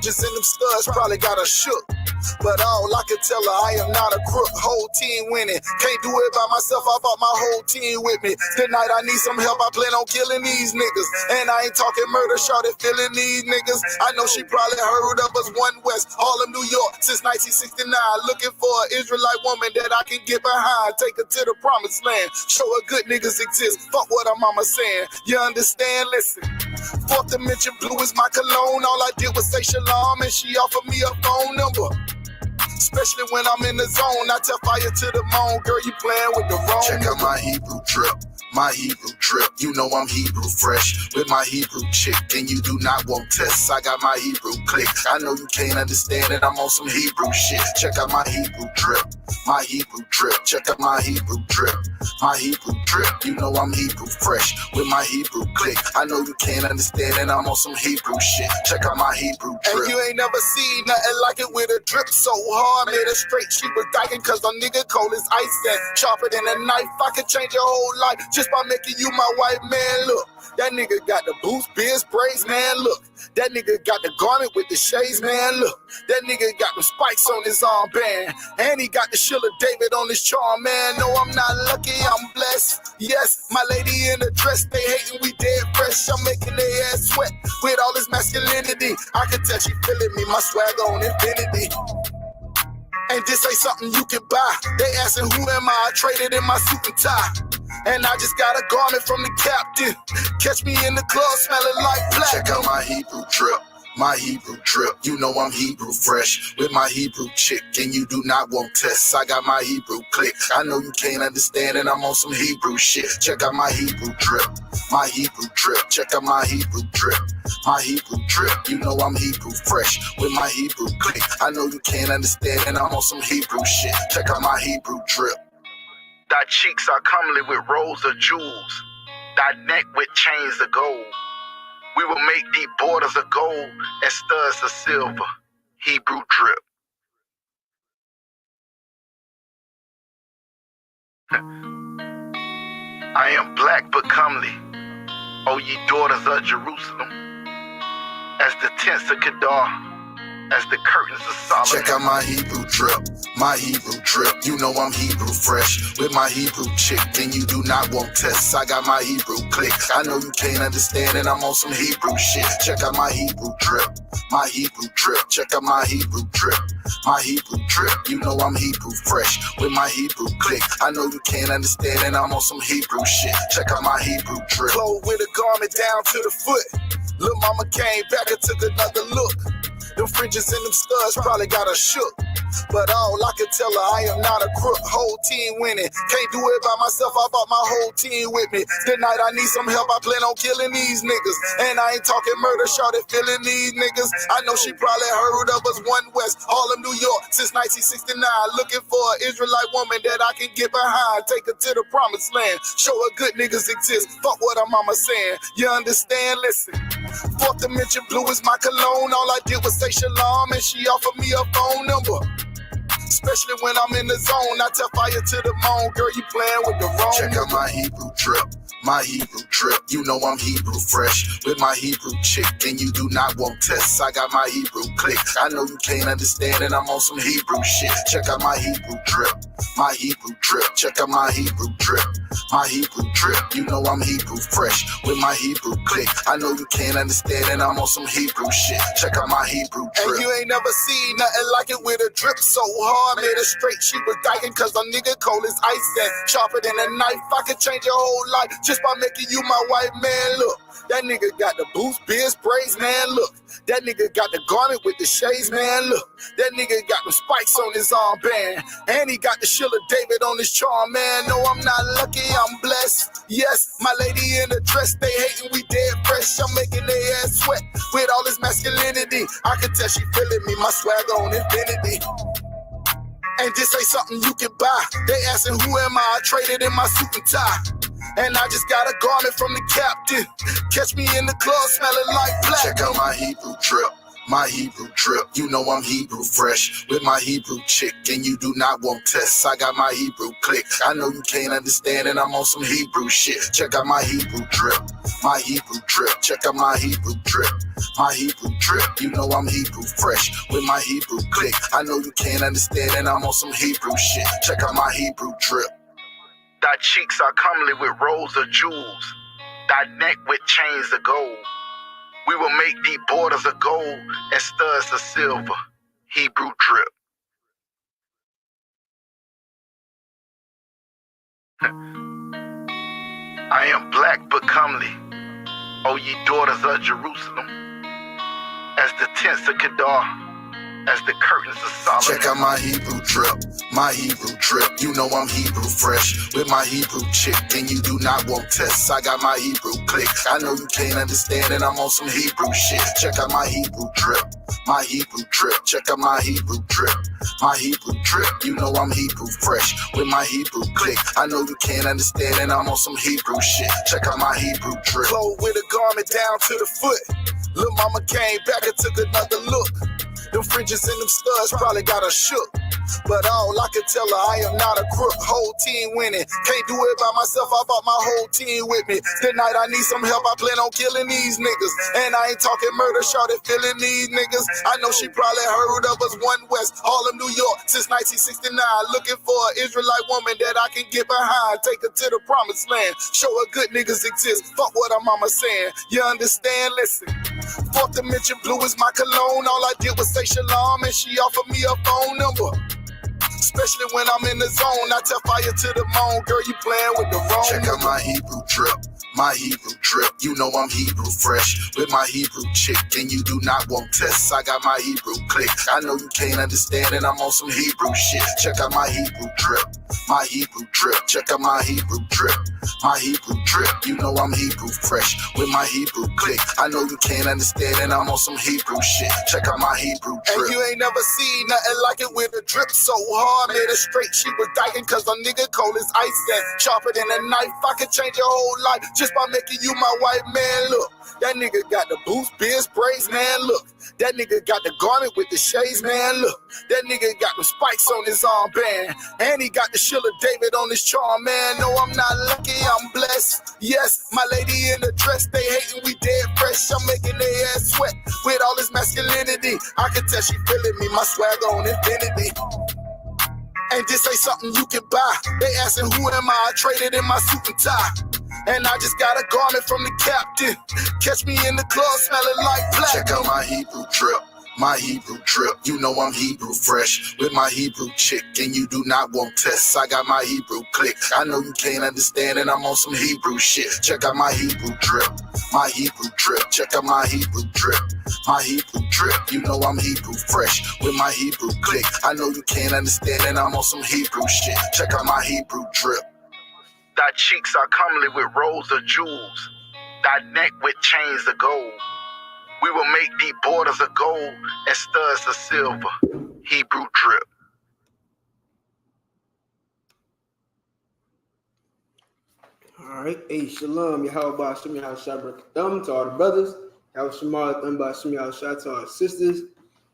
fringes and them studs probably got her shook. But all I can tell her, I am not a crook. Whole team winning. Can't do it by myself, I brought my whole team with me. Tonight I need some help, I plan on killing these niggas. And I ain't talking murder, shawty feeling these niggas. I know she probably heard of us, One West, Harlem, New York, since 1969. Looking for an Israelite woman that I can get behind. Take her to the promised land. Show her good niggas exist. Fuck what her mama saying. You understand? Listen. Fourth Dimension Blue is my cologne. All I did was say shalom and she offered me a phone number. Especially when I'm in the zone, I tell fire to the moon. Girl, you playing with the wrong. Check out my Hebrew drip, my Hebrew drip. You know I'm Hebrew fresh with my Hebrew chick. And you do not want tests, I got my Hebrew click. I know you can't understand it, I'm on some Hebrew shit. Check out my Hebrew drip, my Hebrew drip. Check out my Hebrew drip, my Hebrew drip. You know I'm Hebrew fresh with my Hebrew click. I know you can't understand it, I'm on some Hebrew shit. Check out my Hebrew drip. And you ain't never seen nothing like it with a drip so hard. Made her straight, she was dying cause the nigga cold as ice and sharper than a knife. I could change your whole life just by making you my white man. Look, that nigga got the boots, beers, braids, man. Look, that nigga got the garment with the shades, man. Look, that nigga got the spikes on his armband. And he got the Sheila David on his charm, man. No, I'm not lucky, I'm blessed. Yes, my lady in the dress, they hating, we dead fresh. I'm making their ass sweat with all this masculinity. I can tell she feeling me, my swag on infinity. And this ain't something you can buy. They asking who am I traded in my suit and tie. And I just got a garment from the captain. Catch me in the club smelling like black. Check out my Hebrew drip, my Hebrew drip. You know I'm Hebrew fresh with my Hebrew chick. And you do not want tests, I got my Hebrew click. I know you can't understand it, I'm on some Hebrew shit. Check out my Hebrew drip, my Hebrew drip. Check out my Hebrew drip, my Hebrew drip. You know I'm Hebrew fresh with my Hebrew click. I know you can't understand it, I'm on some Hebrew shit. Check out my Hebrew drip. Thy cheeks are comely with rows of jewels, thy neck with chains of gold. We will make thee borders of gold and studs of silver. Hebrew drip. I am black but comely, O ye daughters of Jerusalem, as the tents of Qadash, as the curtains of Solomon. Check out my Hebrew drip, my Hebrew drip. You know I'm Hebrew fresh with my Hebrew chick. And you do not want tests, I got my Hebrew click. I know you can't understand it, I'm on some Hebrew shit. Check out my Hebrew drip, my Hebrew drip. Check out my Hebrew drip, my Hebrew drip. You know I'm Hebrew fresh with my Hebrew click. I know you can't understand it, I'm on some Hebrew shit. Check out my Hebrew drip. Clothes with a garment down to the foot. Lil' mama came back and took another look. Them fringes and them studs probably got her shook. But all I can tell her, I am not a crook. Whole team winning. Can't do it by myself, I brought my whole team with me. Tonight I need some help, I plan on killing these niggas. And I ain't talking murder, shawty feeling these niggas. I know she probably heard of us, One West, Harlem, New York, since 1969. Looking for an Israelite woman that I can get behind. Take her to the promised land. Show her good niggas exist. Fuck what her mama saying. You understand? Listen. Fourth Dimension Blue is my cologne. All I did was say shalom and she offered me a phone number. Especially when I'm in the zone, I tell fire to the moon. Girl, you playing with the wrong. Check out my Hebrew drip, my Hebrew drip. You know I'm Hebrew fresh with my Hebrew chick. And you do not want tests, I got my Hebrew click. I know you can't understand it, I'm on some Hebrew shit. Check out my Hebrew drip, my Hebrew drip. Check out my Hebrew drip, my Hebrew drip. You know I'm Hebrew fresh with my Hebrew click. I know you can't understand it, I'm on some Hebrew shit. Check out my Hebrew drip. And you ain't never seen nothing like it with a drip so hard. Made her straight, she was dying cause the nigga cold as ice and sharper than a knife. I could change your whole life just by making you my white man. Look, that nigga got the boots, beers, braids, man. Look, that nigga got the garment with the shades, man. Look, that nigga got the spikes on his armband. And he got the Sheila David on his charm, man. No, I'm not lucky, I'm blessed. Yes, my lady in the dress, they hating, we dead fresh. I'm making their ass sweat with all this masculinity. I can tell she feeling me, my swag on infinity. And this ain't something you can buy. They asking who am I traded in my suit and tie. And I just got a garment from the captain. Catch me in the club smelling like black. Check out my Hebrew drip, My Hebrew drip, you know I'm Hebrew fresh with my Hebrew chick, and you do not want tests. I got my Hebrew click. I know you can't understand, and I'm on some Hebrew shit. Check out my Hebrew drip, my Hebrew drip. Check out my Hebrew drip, my Hebrew drip. You know I'm Hebrew fresh with my Hebrew click. I know you can't understand, and I'm on some Hebrew shit. Check out my Hebrew drip. Thy cheeks are comely with rows of jewels, thy neck with chains of gold. We will make thee borders of gold and studs of silver. Hebrew drip. I am black but comely, O ye daughters of Jerusalem, as the tents of Qadash, as the curtains of Solomon. Check out my Hebrew drip, my Hebrew drip. You know I'm Hebrew fresh with my Hebrew chick, and you do not want tests. I got my Hebrew click. I know you can't understand, and I'm on some Hebrew shit. Check out my Hebrew drip, my Hebrew drip. Check out my Hebrew drip, my Hebrew drip. You know I'm Hebrew fresh with my Hebrew click. I know you can't understand, and I'm on some Hebrew shit. Check out my Hebrew drip. Clothes with a garment down to the foot. Lil' mama came back and took another look. Them fringes and them studs probably got her shook. But all I could tell her, I am not a crook. Whole team winning. Can't do it by myself, I brought my whole team with me. Tonight I need some help, I plan on killing these niggas. And I ain't talking murder, shorty feeling these niggas. I know she probably heard of us, One West, Harlem, New York, since 1969. Looking for an Israelite woman that I can get behind. Take her to the promised land. Show her good niggas exist. Fuck what her mama saying. You understand? Listen. Fourth dimension blue is my cologne. All I did was say shalom, and she offered me a phone number. Especially when I'm in the zone, I tell fire to the moon. Girl, you playing with the wrong. Check out my Hebrew drip, my Hebrew drip. You know I'm Hebrew fresh with my Hebrew chick, and you do not want tests. I got my Hebrew click. I know you can't understand, and I'm on some Hebrew shit. Check out my Hebrew drip, my Hebrew drip. Check out my Hebrew drip, my Hebrew drip. You know I'm Hebrew fresh with my Hebrew click. I know you can't understand, and I'm on some Hebrew shit. Check out my Hebrew drip. And you ain't never seen nothing like it with a drip so hard. Made her straight, she was dying cause a nigga cold as ice and sharper than a knife. I could change your whole life just by making you my white man. Look, that nigga got the boots, beard sprays, man. Look, that nigga got the garment with the shades, man. Look, that nigga got the spikes on his armband, and he got the Shiller David on his charm, man. No, I'm not lucky, I'm blessed. Yes, my lady in the dress, they hating, we dead fresh. I'm making their ass sweat with all this masculinity. I can tell she feeling me, my swagger on infinity. And this ain't something you can buy. They asking who am I traded in my suit and tie. And I just got a garment from the captain. Catch me in the club smelling like platinum. Check out my Hebrew drip, my Hebrew drip. You know I'm Hebrew fresh with my Hebrew chick, and you do not want tests. I got my Hebrew click. I know you can't understand, and I'm on some Hebrew shit. Check out my Hebrew drip, my Hebrew drip. Check out my Hebrew drip, my Hebrew drip. You know I'm Hebrew fresh with my Hebrew click. I know you can't understand, and I'm on some Hebrew shit. Check out my Hebrew drip. Thy cheeks are comely with rows of jewels, thy neck with chains of gold. We will make thee borders of gold and studs of silver. Hebrew drip. All right, hey, shalom, Yahweh Shem Yahweh Shabbat to all the brothers, Yahweh Shemar Thumba Shem Yahweh Shah to all the sisters.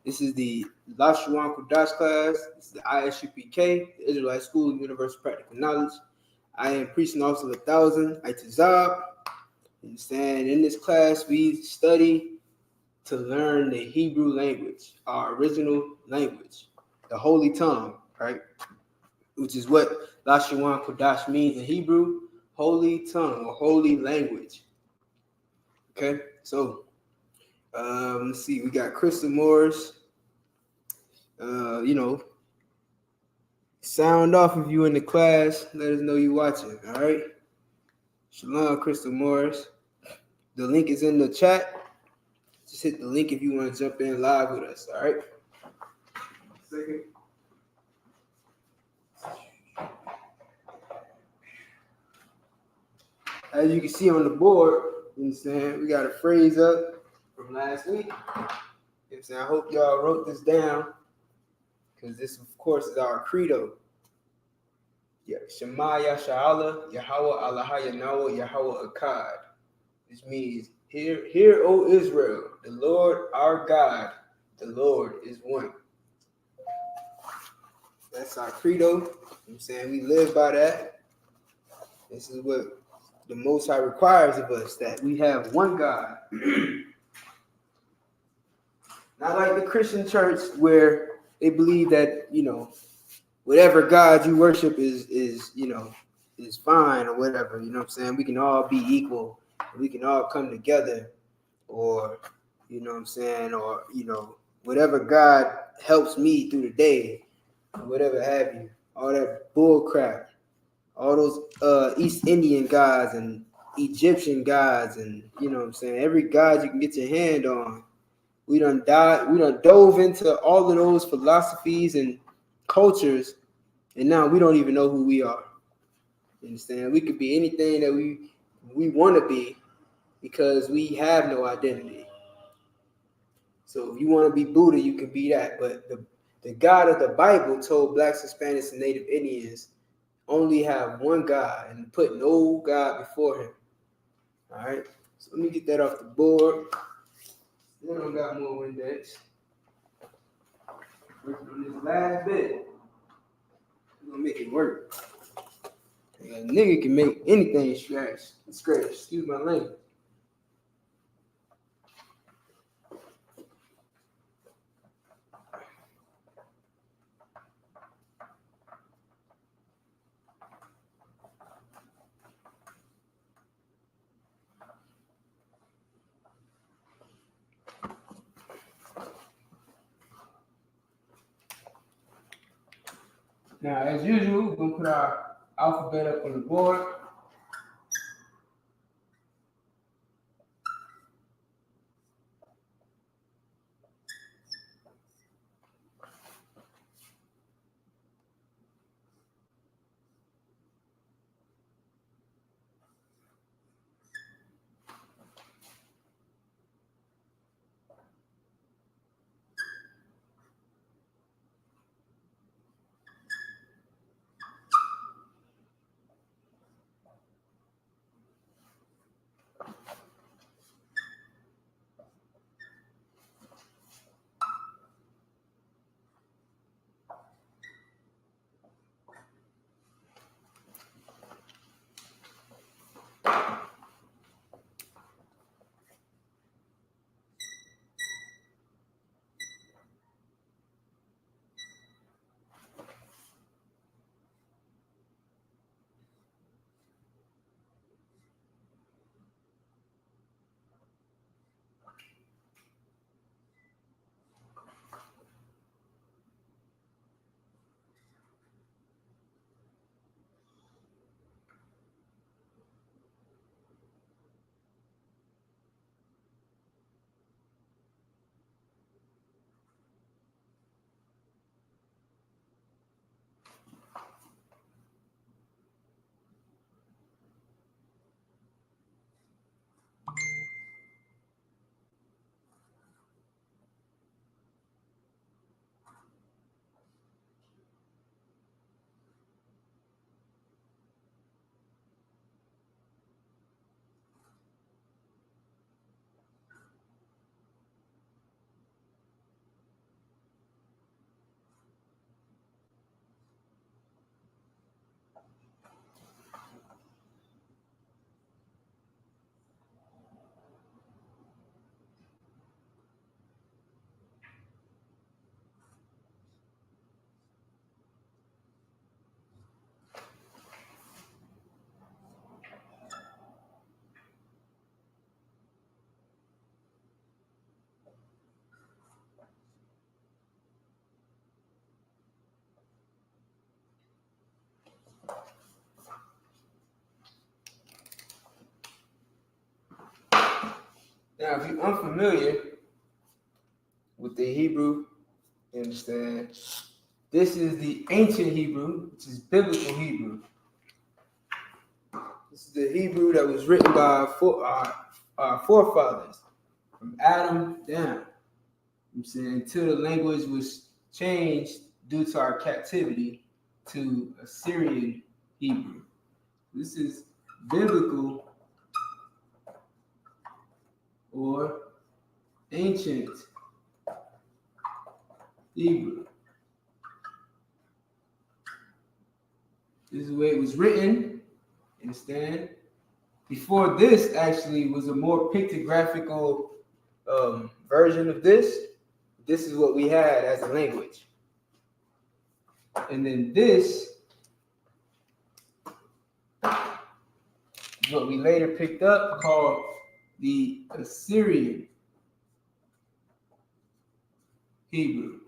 This is the Lashawan Qadash class. This is the Isupk, the Israelite School of Universal Practical Knowledge. I am Priest and Officer of 1,000, Itazab. Understand? In this class, we study to learn the Hebrew language, our original language, the holy tongue, right? Which is what Lashawan Qadash means in Hebrew, holy tongue or holy language. Okay, so let's see, we got Crystal Morris. Sound off if you in the class. Let us know you watching. All right. Shalom, Crystal Morris. The link is in the chat. Just hit the link if you want to jump in live with us. All right. Second. As you can see on the board, you know what I'm saying, we got a phrase up from last week. You know what I'm saying? I hope y'all wrote this down, because this, of course, is our credo. Yeah, Shema Yasha'Allah, Yahweh Allah Yahweh Yahweh Akkad. This means, hear, O Israel, the Lord our God, the Lord is one. That's our credo. You know what I'm saying? We live by that. This is what the Most High requires of us, that we have one God. Not like the Christian church where they believe that, whatever God you worship is fine or whatever. You know what I'm saying? We can all be equal. We can all come together, or, you know what I'm saying? Or, whatever God helps me through the day, or whatever have you. All that bull crap. All those East Indian gods and Egyptian gods, and you know what I'm saying, every god you can get your hand on. We done dove into all of those philosophies and cultures, and now we don't even know who we are. You understand? We could be anything that we want to be because we have no identity. So if you want to be Buddha, you can be that. But the God of the Bible told Blacks, Hispanics, and Native Indians only have one God and put no God before him. All right, so let me get that off the board. Then I got more Windex. Working on this last bit. We're gonna make it work. A nigga can make anything scratch. Excuse my language. Now, as usual, we're gonna put our alphabet up on the board. Now, if you're unfamiliar with the Hebrew, you understand, this is the ancient Hebrew, which is biblical Hebrew. This is the Hebrew that was written by our forefathers, from Adam down. You know what I'm saying, until the language was changed due to our captivity to Assyrian Hebrew. This is biblical or ancient Hebrew. This is the way it was written. Understand? Before this, actually, was a more pictographical version of this. This is what we had as a language. And then this is what we later picked up called the Assyrian Hebrew.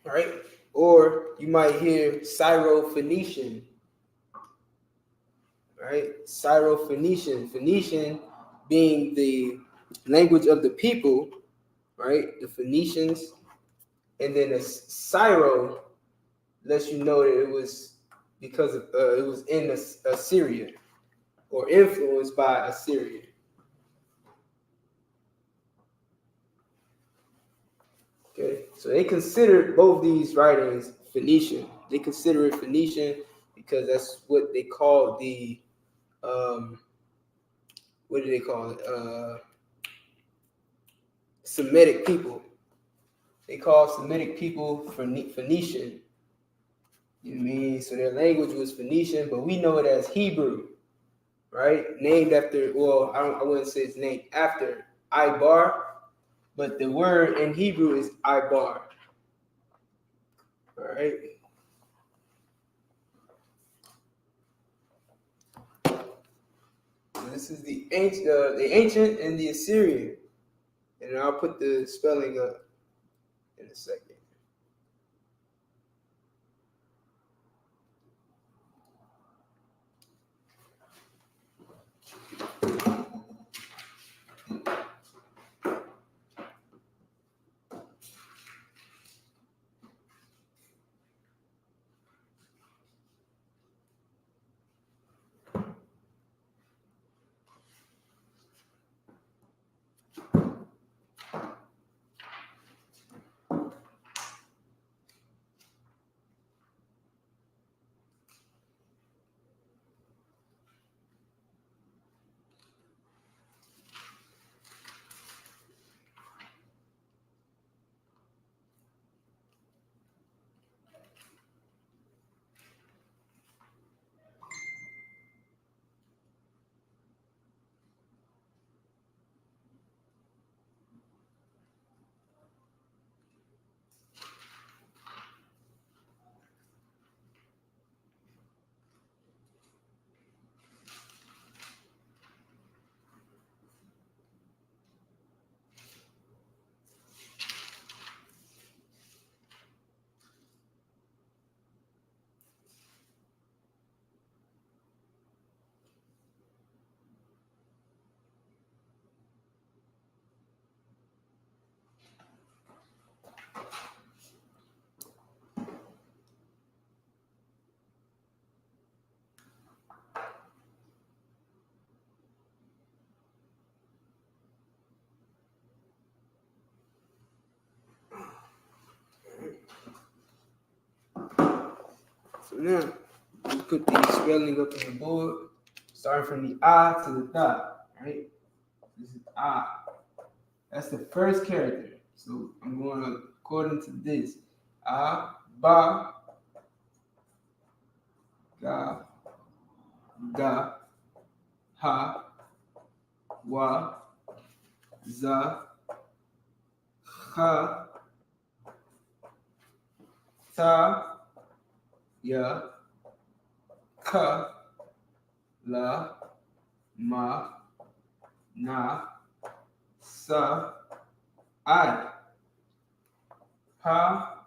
All right? Or you might hear Syro-Phoenician. Right? Syro-Phoenician. Phoenician being the language of the people, right? The Phoenicians. And then a Syro lets you know that it was because of, it was in Assyria or influenced by Assyria. Okay, so they considered both these writings Phoenician. They consider it Phoenician because that's what they call the what do they call it? Semitic people. They call Semitic people Phoenician. You know what I mean? So their language was Phoenician, but we know it as Hebrew, right? Named after, well, I wouldn't say it's named after Ibar, but the word in Hebrew is Ibar. All right. So this is the ancient and the Assyrian, and I'll put the spelling up in a second. So now we put the spelling up on the board, starting from the I to the Da, right? This is I. That's the first character. So I'm going according to this. A, Ba, Ga, Da, Ha, Wa, Za, Ha, Ta, Ya, Ka, La, Ma, Na, Sa, I, Pa,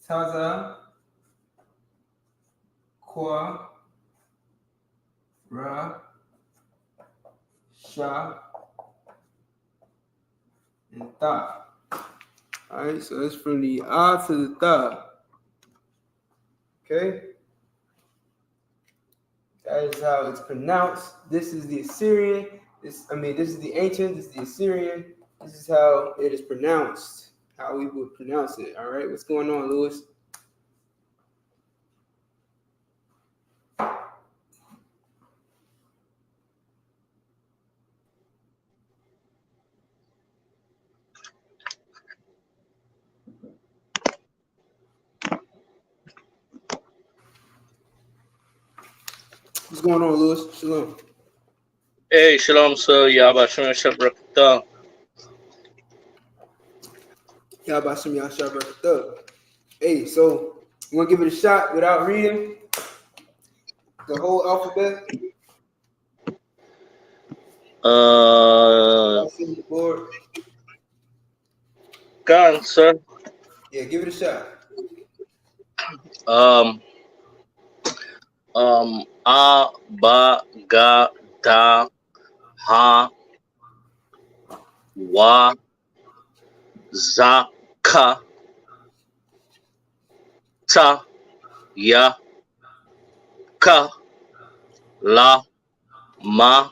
Taza, Kwa, Ra, Sha, and Ta. All right, so that's from the A to the Ta. Okay? That is how it's pronounced. This is the Assyrian. This is the ancient. This is the Assyrian. This is how it is pronounced. How we would pronounce it. All right, what's going on, Lewis? What's going on, Lewis? Shalom. Hey, shalom, sir. Yabashim Shabrakta. Y'all about some y'all shot up. Hey, so you want to give it a shot without reading the whole alphabet? Without seeing the board? Khan, sir. Yeah, give it a shot. A, Ba, Ga, Da, Ha, Wa, Za, Ka, Ta, Ya, Ka, La, Ma,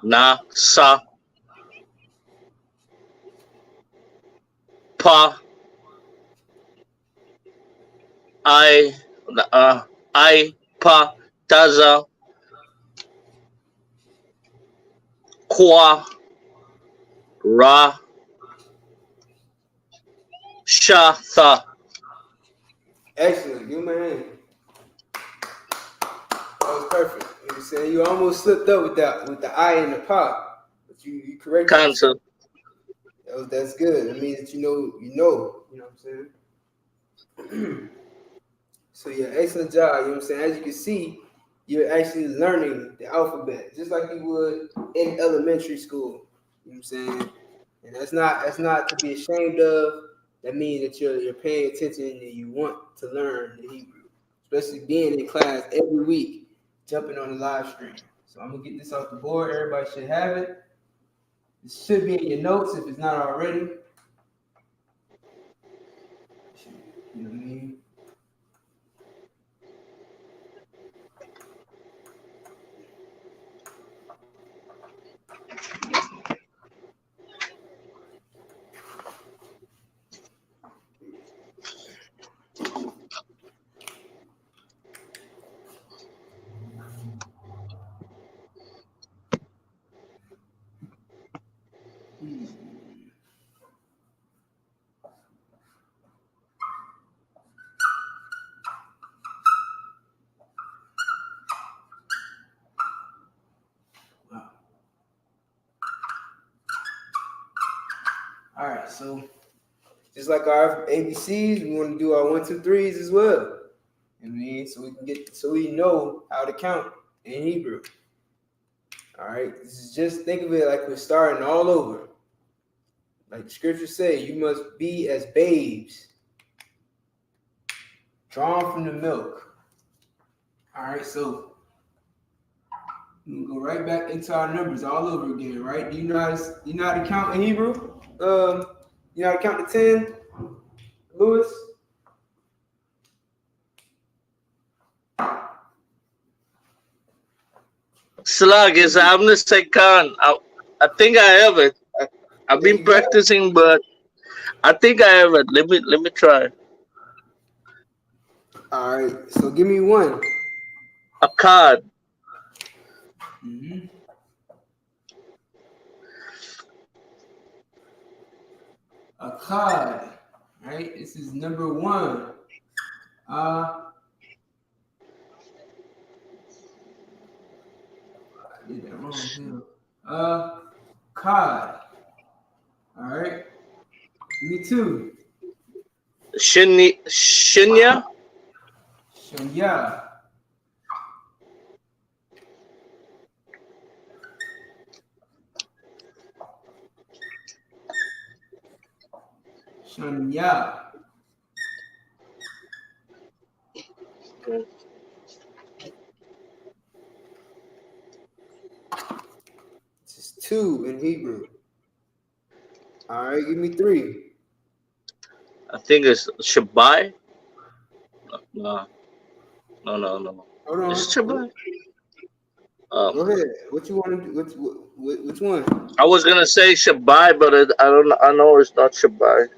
Na, Sa, Pa, I, Pa, Taza, Kwa, Ra, Sha, Tha. Excellent. Give him a hand. That was perfect. You know what I'm saying? You almost slipped up with the I and the pop, but you corrected Khan, sir. yourself. That's good. That means that you know. You know what I'm saying? So yeah, excellent job. You know what I'm saying? As you can see, you're actually learning the alphabet just like you would in elementary school. You know what I'm saying? And that's not to be ashamed of. That means that you're paying attention and you want to learn the Hebrew, especially being in class every week, jumping on the live stream. So I'm gonna get this off the board. Everybody should have it. It should be in your notes if it's not already. You know what I mean? Wow. All right, so just like our ABCs, we want to do our 1, 2, 3s as well. You know what I mean, so we know how to count in Hebrew. All right, this is just think of it like we're starting all over. Like the scriptures say, you must be as babes, drawn from the milk. All right, so we can go right back into our numbers all over again, right? Do you know how to count in Hebrew? You know how to count to 10, Lewis? Slag is I'm gonna say Khan. I think I have it. I've been practicing, but I think I have it. Let me try. All right, so give me one. A card. Mm-hmm. A card, right? This is number 1. I did that wrong too. Card. All right. Me too. Shinya. Shanya. Shanya. This is 2 in Hebrew. All right, give me 3. I think it's Shabai. No. Hold on. Is it Shabai? Go ahead. What you want to do? Which one? I was gonna say Shabai, but I don't know. I know it's not Shabai.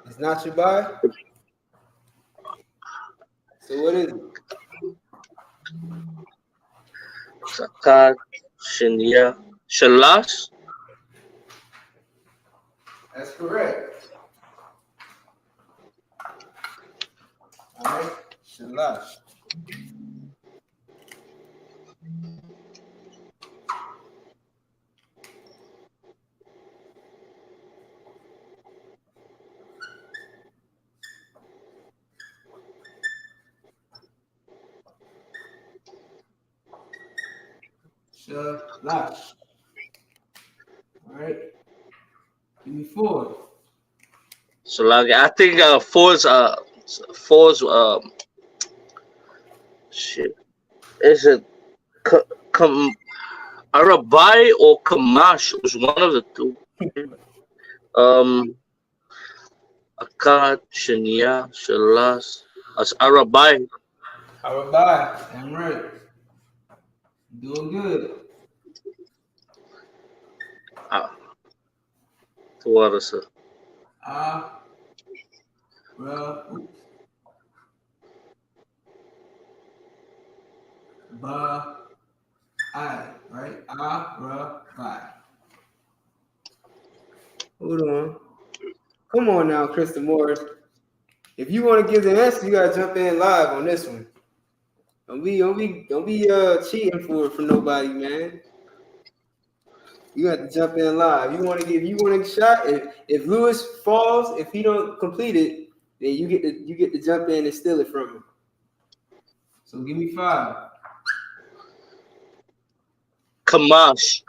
It's not Shabai? So what is it? Sakat, Shinya, Shalas. That's correct. All right. Shalash. Lash. All right. Give me 4. Salagi. I think four's shit. Is it K- Kam Arabai or Kamash? It was one of the two. Um, Akkad, Shania, Shalas, as Arabai. Arabai. Damn right. Doing good. Ah, what is it? Ah, oops. Ba, I, right? Bye. Hold on. Come on now, Krista Morris. If you want to give the answer, you gotta jump in live on this one. Don't be cheating for nobody, man. You have to jump in live. You want to give, you want a shot. If Lewis falls, if he don't complete it, then you get to jump in and steal it from him. So give me 5. Kamash.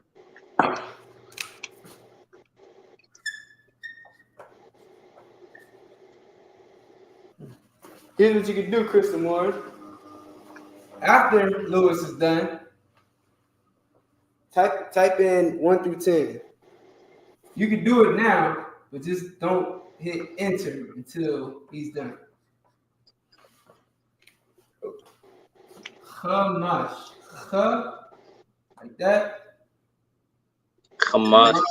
Here's what you can do, Krista Morris. After Lewis is done, type in 1 through 10. You can do it now, but just don't hit enter until he's done. Kamash. Like that. Kamash.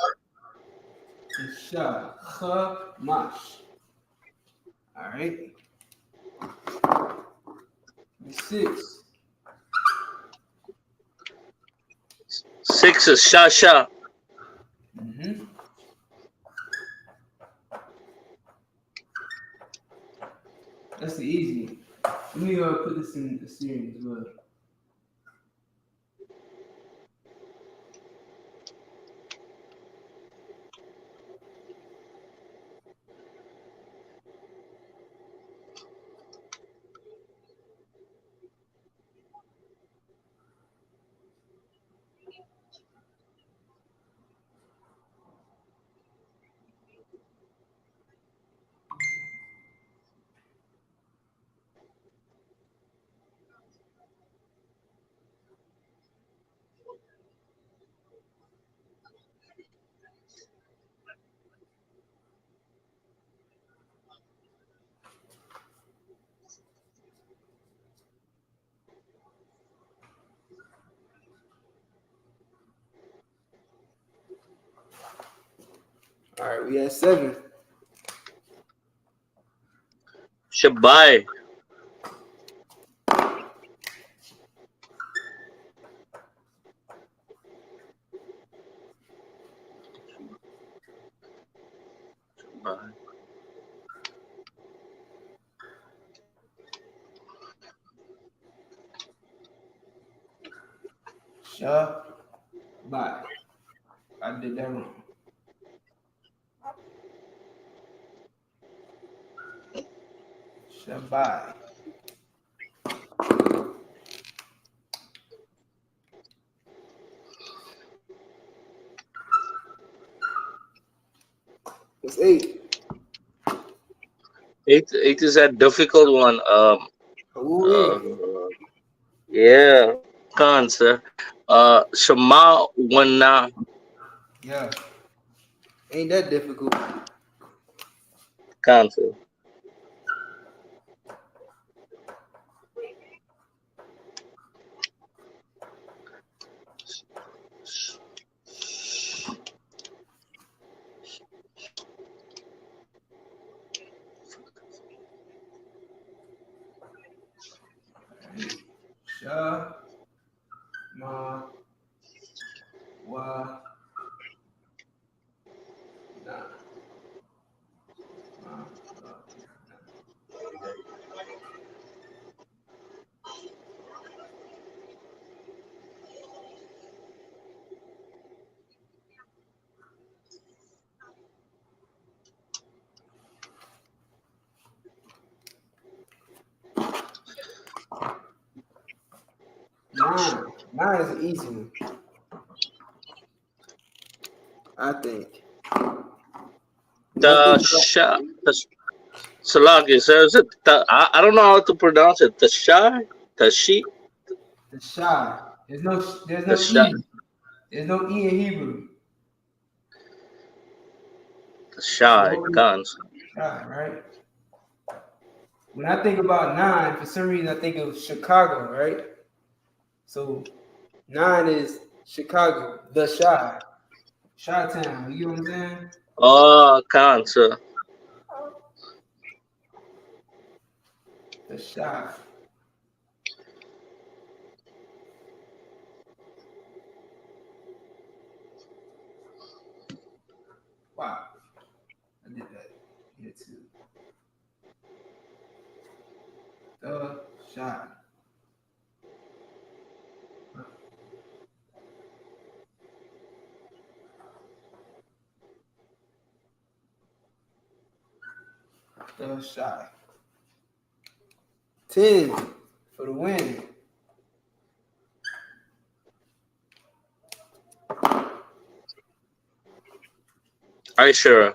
Kamash. All right. 6. 6 is Shasha. Mm-hmm. That's the easy. Let me put this in the series as well. All right, we at 7. Shabai. Bye. I did that wrong. Shabai. It's 8. 8 is that difficult one. Ooh, Yeah. Can't sir. Shama Wana. yeah. Ain't that difficult? Can't sir. Sha, ma, wa, na. Ma, wa. 9. 9 is an easy one. I think. When I The think about Shah. Salagi, so is it? I don't know how to pronounce it. The Shah, the She, the shy, there's the no Shah, E. There's no E in Hebrew. the It's Shah. It always counts. shy, right? When I think about 9, for some reason I think of Chicago, right? So 9 is Chicago, the shy, Chi-town. You know what I'm saying? Oh, counts. The shy. Wow, I did that here too. The shy. The shy. 10 for the win. Are you sure?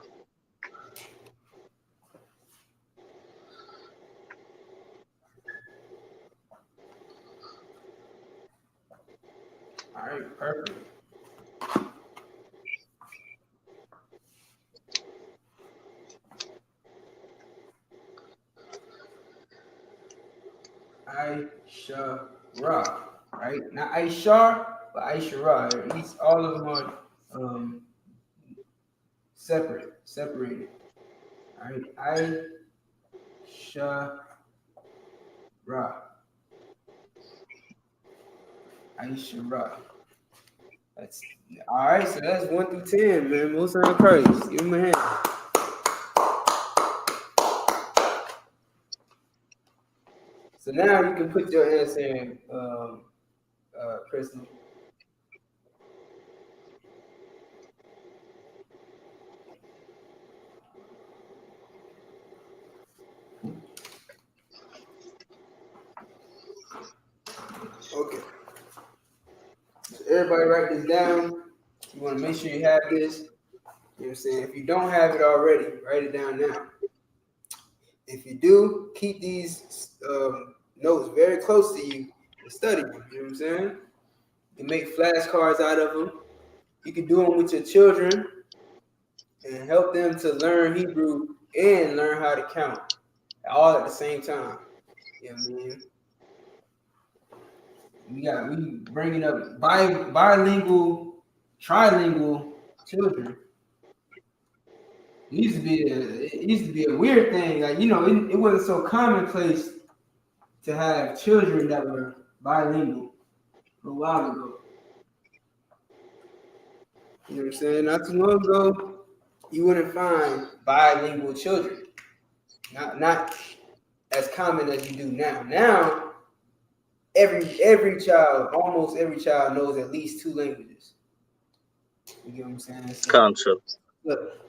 All right, perfect. Aisha Ra, right? Not Aisha, but Aisha Ra. At least all of them are separated. All right, Aisha Ra, Aisha Ra. That's all right. So that's 1 through 10, man. Most of praise. Give him a hand. So now you can put your answer in, Kristen. Okay. So everybody write this down. You want to make sure you have this. You know what I'm saying? If you don't have it already, write it down now. If you do, keep these notes very close to you and study them. You know what I'm saying? You make flashcards out of them. You can do them with your children and help them to learn Hebrew and learn how to count all at the same time. You know what I mean? We bringing up bilingual, trilingual children. It used to be a weird thing. Like, you know, it wasn't so commonplace to have children that were bilingual a while ago. You know what I'm saying? Not too long ago, you wouldn't find bilingual children. Not as common as you do now. Now, every child, almost every child knows at least 2 languages. You get what I'm saying? So, Counts. look,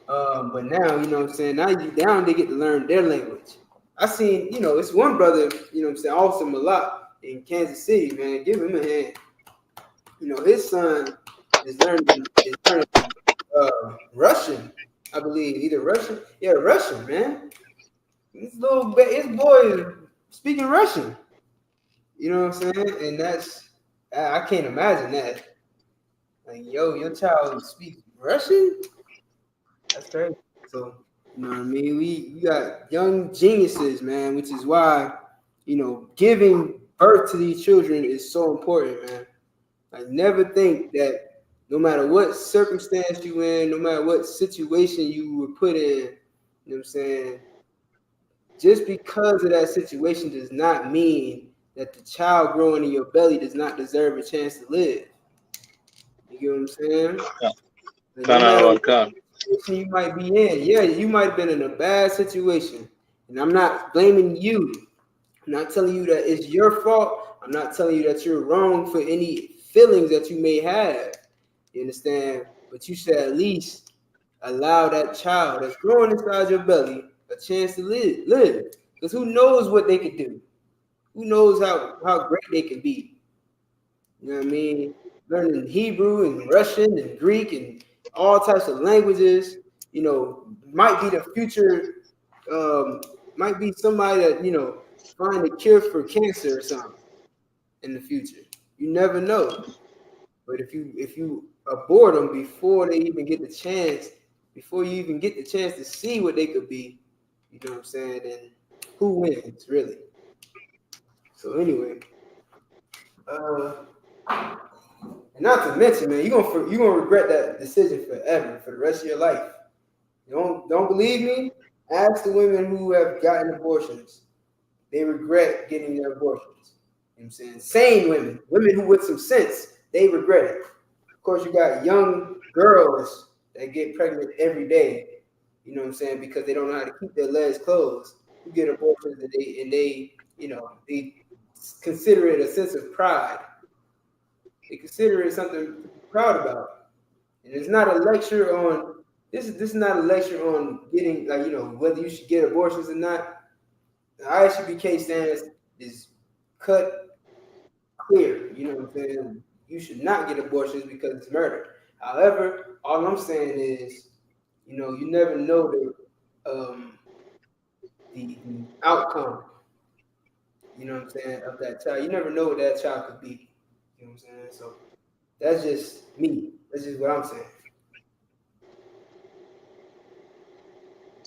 but now, you know what I'm saying? Now they get to learn their language. I seen, you know, it's one brother, you know what I'm saying, awesome a lot in Kansas City, man. Give him a hand. You know, his son is learning Russian, I believe. Either Russian, yeah, Russian, man. His boy is speaking Russian. You know what I'm saying? And I can't imagine that. Like, yo, your child speaks Russian? That's crazy. So, you know what I mean? We got young geniuses, man, which is why, you know, giving birth to these children is so important, man. I never think that no matter what circumstance you in, no matter what situation you were put in, you know what I'm saying? Just because of that situation does not mean that the child growing in your belly does not deserve a chance to live. You get what I'm saying? Like, no matter what situation you might be in, yeah, you might have been in a bad situation. And I'm not blaming you. I'm not telling you that it's your fault. I'm not telling you that you're wrong for any feelings that you may have. You understand? But you should at least allow that child that's growing inside your belly a chance to live. Because who knows what they could do? Who knows how great they can be? You know what I mean? Learning Hebrew and Russian and Greek and all types of languages. Might be the future. Might be somebody that find a cure for cancer or something in the future. You never know. But if you abort them before they even get the chance, before you even get the chance to see what they could be, you know what I'm saying? Then who wins, really? So anyway, and not to mention, man, you're gonna regret that decision forever, for the rest of your life. You don't believe me? Ask the women who have gotten abortions. They regret getting their abortions. You know what I'm saying? Sane women who with some sense, they regret it. Of course, you got young girls that get pregnant every day. You know what I'm saying? Because they don't know how to keep their legs closed. You get abortions and they consider it a sense of pride. They consider it something to be proud about. And it's not a lecture on this is not a lecture on getting whether you should get abortions or not. The ISUPK stance is cut clear. You know what I'm saying? You should not get abortions because it's murder. However, all I'm saying is, you never know the outcome. You know what I'm saying, of that child. You never know what that child could be. You know what I'm saying? So that's just me. That's just what I'm saying.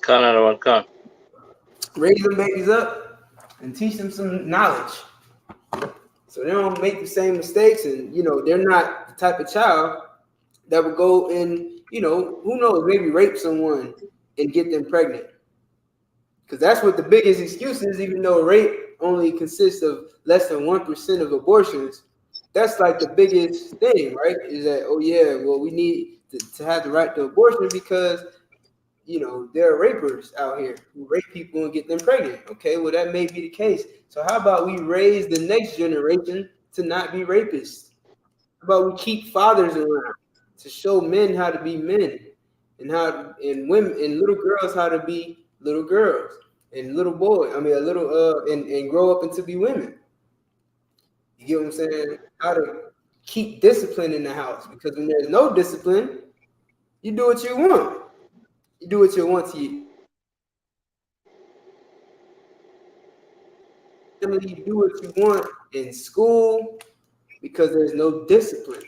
Can't. Raise them babies up and teach them some knowledge, so they don't make the same mistakes. And they're not the type of child that would go and who knows, maybe rape someone and get them pregnant. Because that's what the biggest excuse is. Even though rape only consists of less than 1% of abortions, that's like the biggest thing, right? Is that, oh yeah, well, we need to have the right to abortion because there are rapers out here who rape people and get them pregnant. Okay, well, that may be the case. So how about we raise the next generation to not be rapists? How about we keep fathers around to show men how to be men, and women and little girls how to be little girls, and little boys, and grow up into be women. You get what I'm saying? How to keep discipline in the house, because when there's no discipline, you do what you want. You do what you want to you. You do what you want in school because there's no discipline.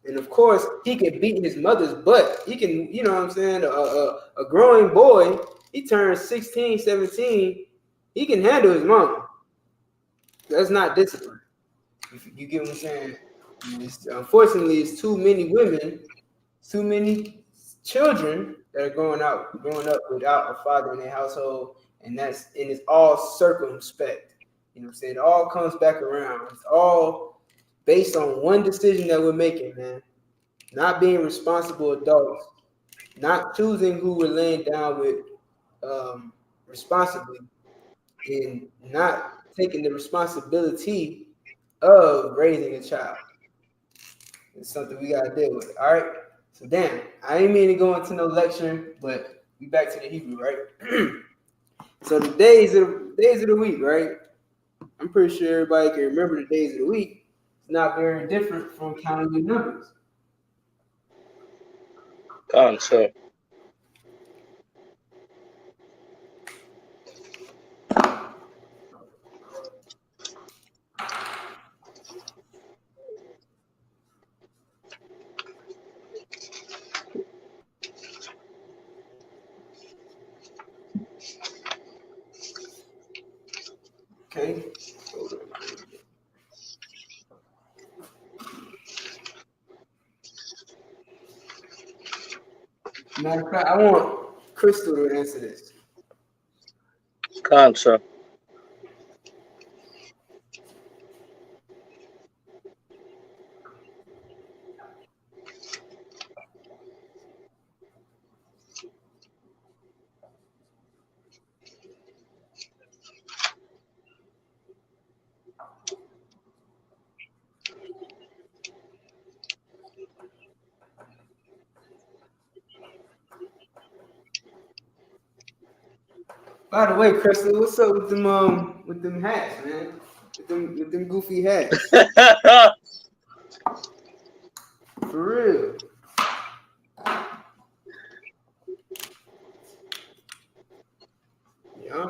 And of course, he can beat his mother's butt. He can, you know what I'm saying? A growing boy, he turns 16, 17, he can handle his mom. That's not discipline. You get what I'm saying? Unfortunately, it's too many women, too many children that are growing up without a father in their household, and it's all circumspect. You know what I'm saying? It all comes back around. It's all based on one decision that we're making, man. Not being responsible adults, not choosing who we're laying down with responsibly, and not taking the responsibility of raising a child. It's something we gotta deal with. All right. So damn, I ain't mean to go into no lecture, but we back to the Hebrew, right? So the days of the week, right? I'm pretty sure everybody can remember the days of the week. It's not very different from counting your numbers. Can't, sir. Okay. Matter of fact, I want Crystal to answer this. Can't, sir. By the way, Crystal, what's up with them hats, man? With them goofy hats. For real.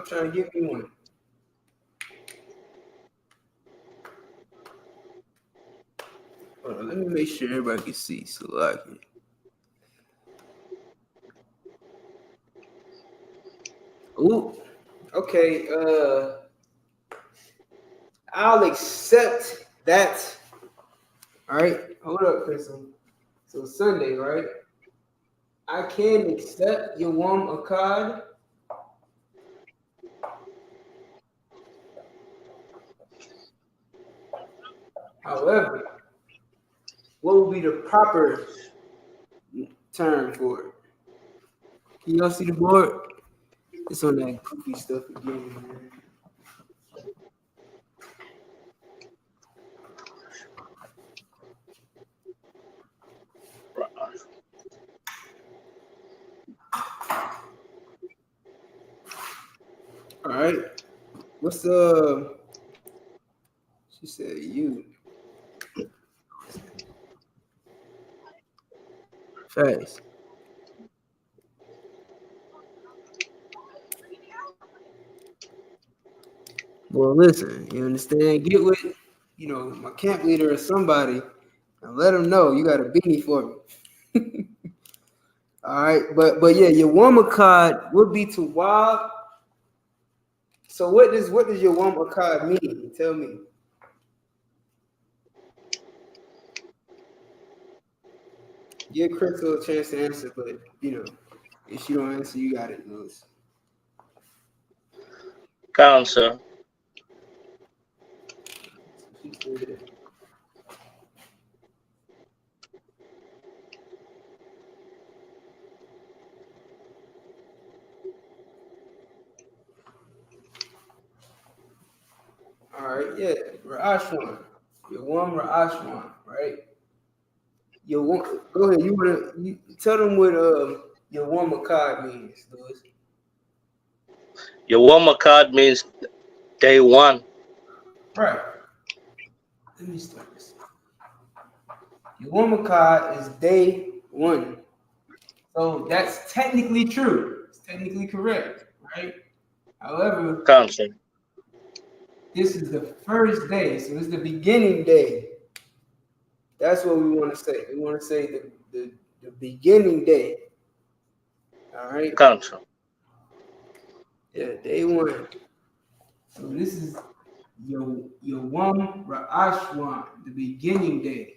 trying to give you one. Hold on, let me make sure everybody can see. So like it. Ooh, okay. I'll accept that. All right, hold up, Crystal. So Sunday, right? I can accept your Akkad. However, what would be the proper term for it? Can y'all see the board? It's on that goofy stuff again, man. All right. What's she said you. Facts. Well, listen, you understand? Get with, my camp leader or somebody and let them know you got a beanie for me. All right, but yeah, your Akkad would be to wild. So what does your Akkad mean? Tell me. Give Crystal a chance to answer, but if she don't answer, you got it, Lewis. Counsel. All right, yeah, Ra'ashwan. Ra'ashwan, right? Go ahead. You tell them what your Akkad means, Lewis. Your Akkad means day one. Right. Let me start this. Your Akkad is day one. So that's technically true. It's technically correct, right? However, Counsel. this is the first day, so it's the beginning day. That's what we want to say. We want to say the beginning day. All right. Counsel. Yeah, day one. So this is Yom Ra'ashwan, the beginning day.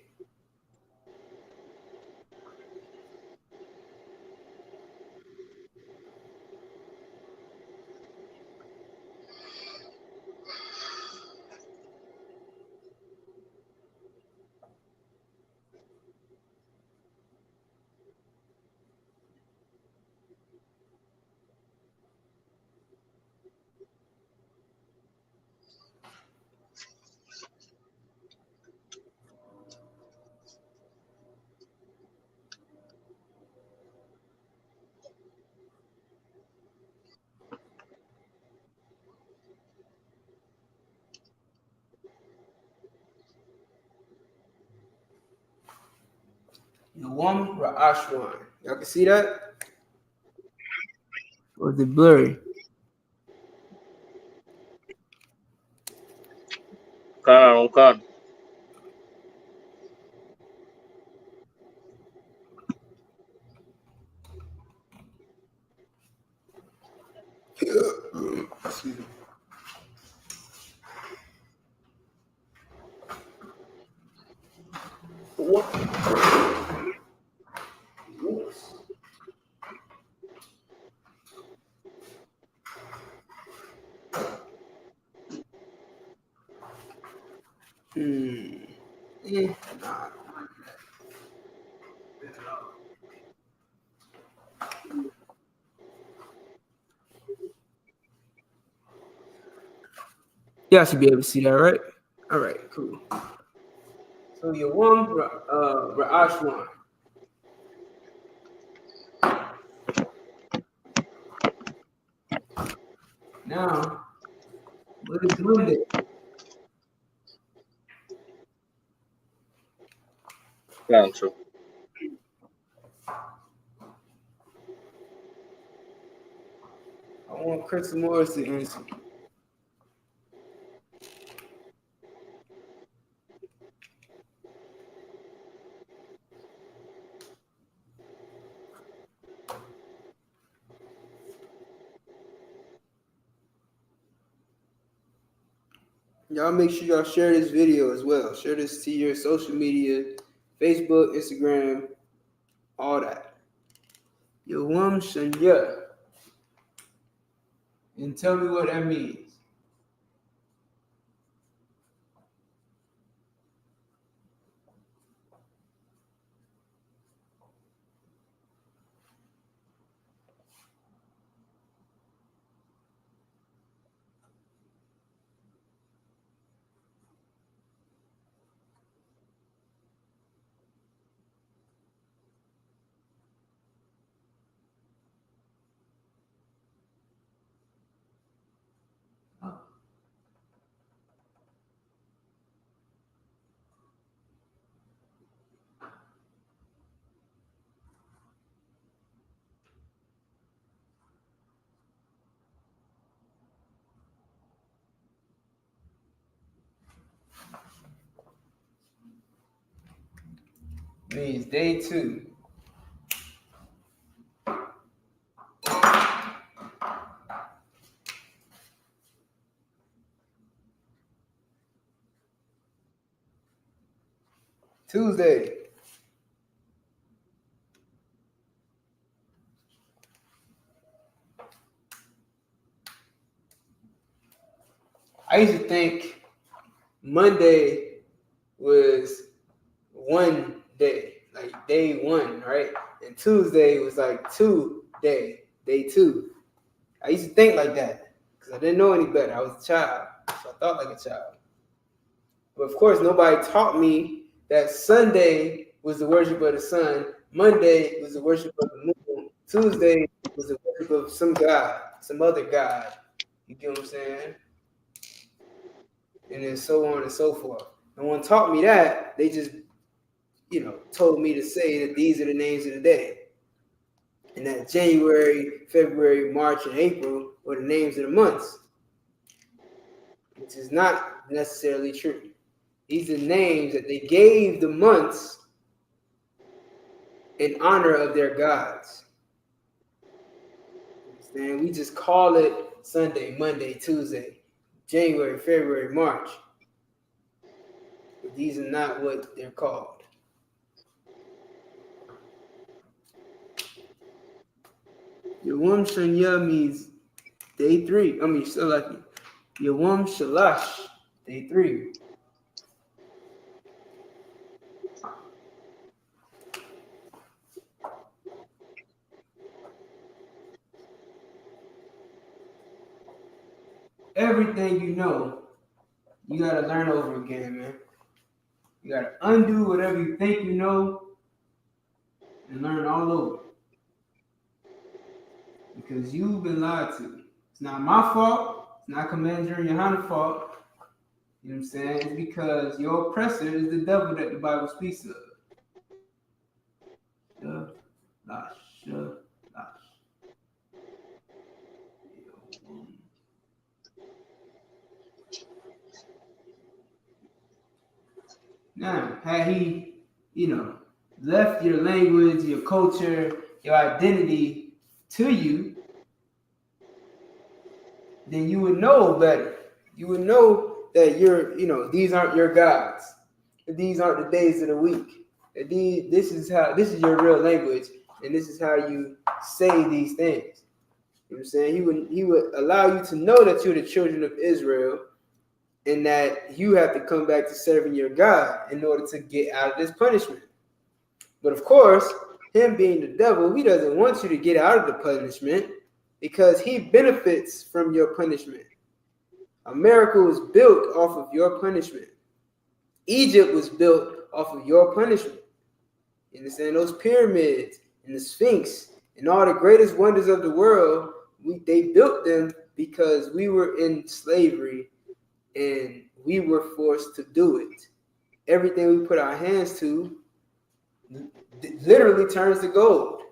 Yom Ra'ashwan. Y'all can see that? Or is it blurry? Kan. Excuse me. What? Nah. Y'all should be able to see that, right? All right, cool. So your Ra'ashwan. Now, what is Monday? Counsel. I want Chris Morris to answer. Y'all make sure y'all share this video as well. Share this to your social media, Facebook, Instagram, all that. Yawam Shanya. And tell me what that means. Means day 2. Tuesday. I used to think Monday was one day, like day 1, right? And Tuesday was like day 2. I used to think like that because I didn't know any better. I was a child, so I thought like a child. But of course, nobody taught me that Sunday was the worship of the sun, Monday was the worship of the moon, Tuesday was the worship of some God, some other God. You get what I'm saying? And then so on and so forth. No one taught me that. They just, told me to say that these are the names of the day. And that January, February, March, and April were the names of the months, which is not necessarily true. These are names that they gave the months in honor of their gods. And we just call it Sunday, Monday, Tuesday, January, February, March. But these are not what they're called. Yawam Shanya means day 3. Yawam Shalash, day 3. Everything you gotta learn over again, man. You gotta undo whatever you think you know and learn all over. Because you've been lied to. It's not my fault. It's not Commander and Johanna's fault. You know what I'm saying? It's because your oppressor is the devil that the Bible speaks of. Now, had he, left your language, your culture, your identity to you, then you would know better. You would know that these aren't your gods. That these aren't the days of the week. That this is your real language, and this is how you say these things. You know what I'm saying? He would allow you to know that you're the children of Israel, and that you have to come back to serving your God in order to get out of this punishment. But of course, him being the devil, he doesn't want you to get out of the punishment because he benefits from your punishment. America was built off of your punishment. Egypt was built off of your punishment. You understand? Those pyramids and the Sphinx and all the greatest wonders of the world, they built them because we were in slavery and we were forced to do it. Everything we put our hands to literally turns to gold.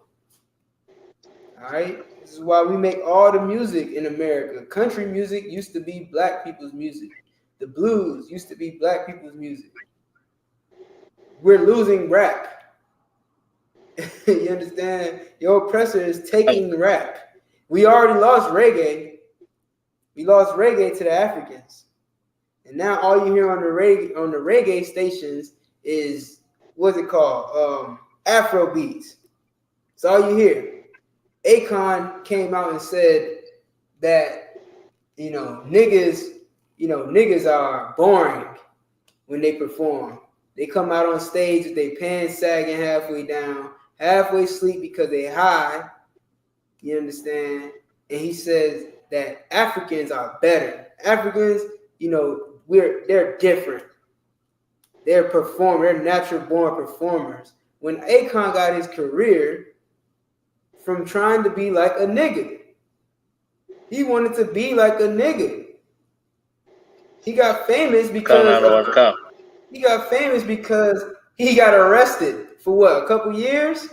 All All right. This is why we make all the music in America. Country music used to be black people's music. The blues used to be black people's music. We're losing rap. You understand? Your oppressor is taking rap. We already lost reggae. We lost reggae to the Africans. And now all you hear on the reggae stations is, what's it called? Afro beats. That's all you hear. Akon came out and said that, niggas are boring when they perform. They come out on stage with their pants sagging halfway down, halfway asleep because they high. You understand? And he says that Africans are better. Africans, they're different. They're natural born performers. When Akon got his career from trying to be like a nigga, he wanted to be like a nigga. He got famous because he got arrested for what? A couple years?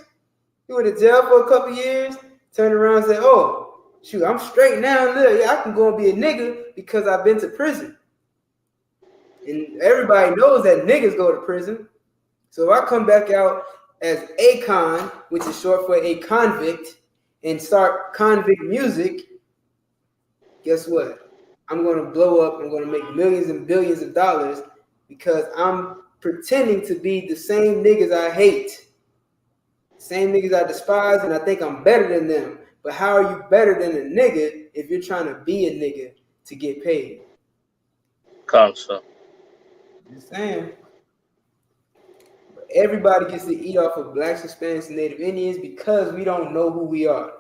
He went to jail for a couple years, turned around and said, oh, shoot, I'm straight now. Look, yeah, I can go and be a nigga because I've been to prison. And everybody knows that niggas go to prison. So if I come back out as Akon, which is short for a convict, and start convict music, guess what? I'm going to blow up. I'm going to make millions and billions of dollars because I'm pretending to be the same niggas I hate, same niggas I despise, and I think I'm better than them. But how are you better than a nigga if you're trying to be a nigga to get paid? Counsel. Just saying. But everybody gets to eat off of blacks, Hispanics, and Native Indians because we don't know who we are.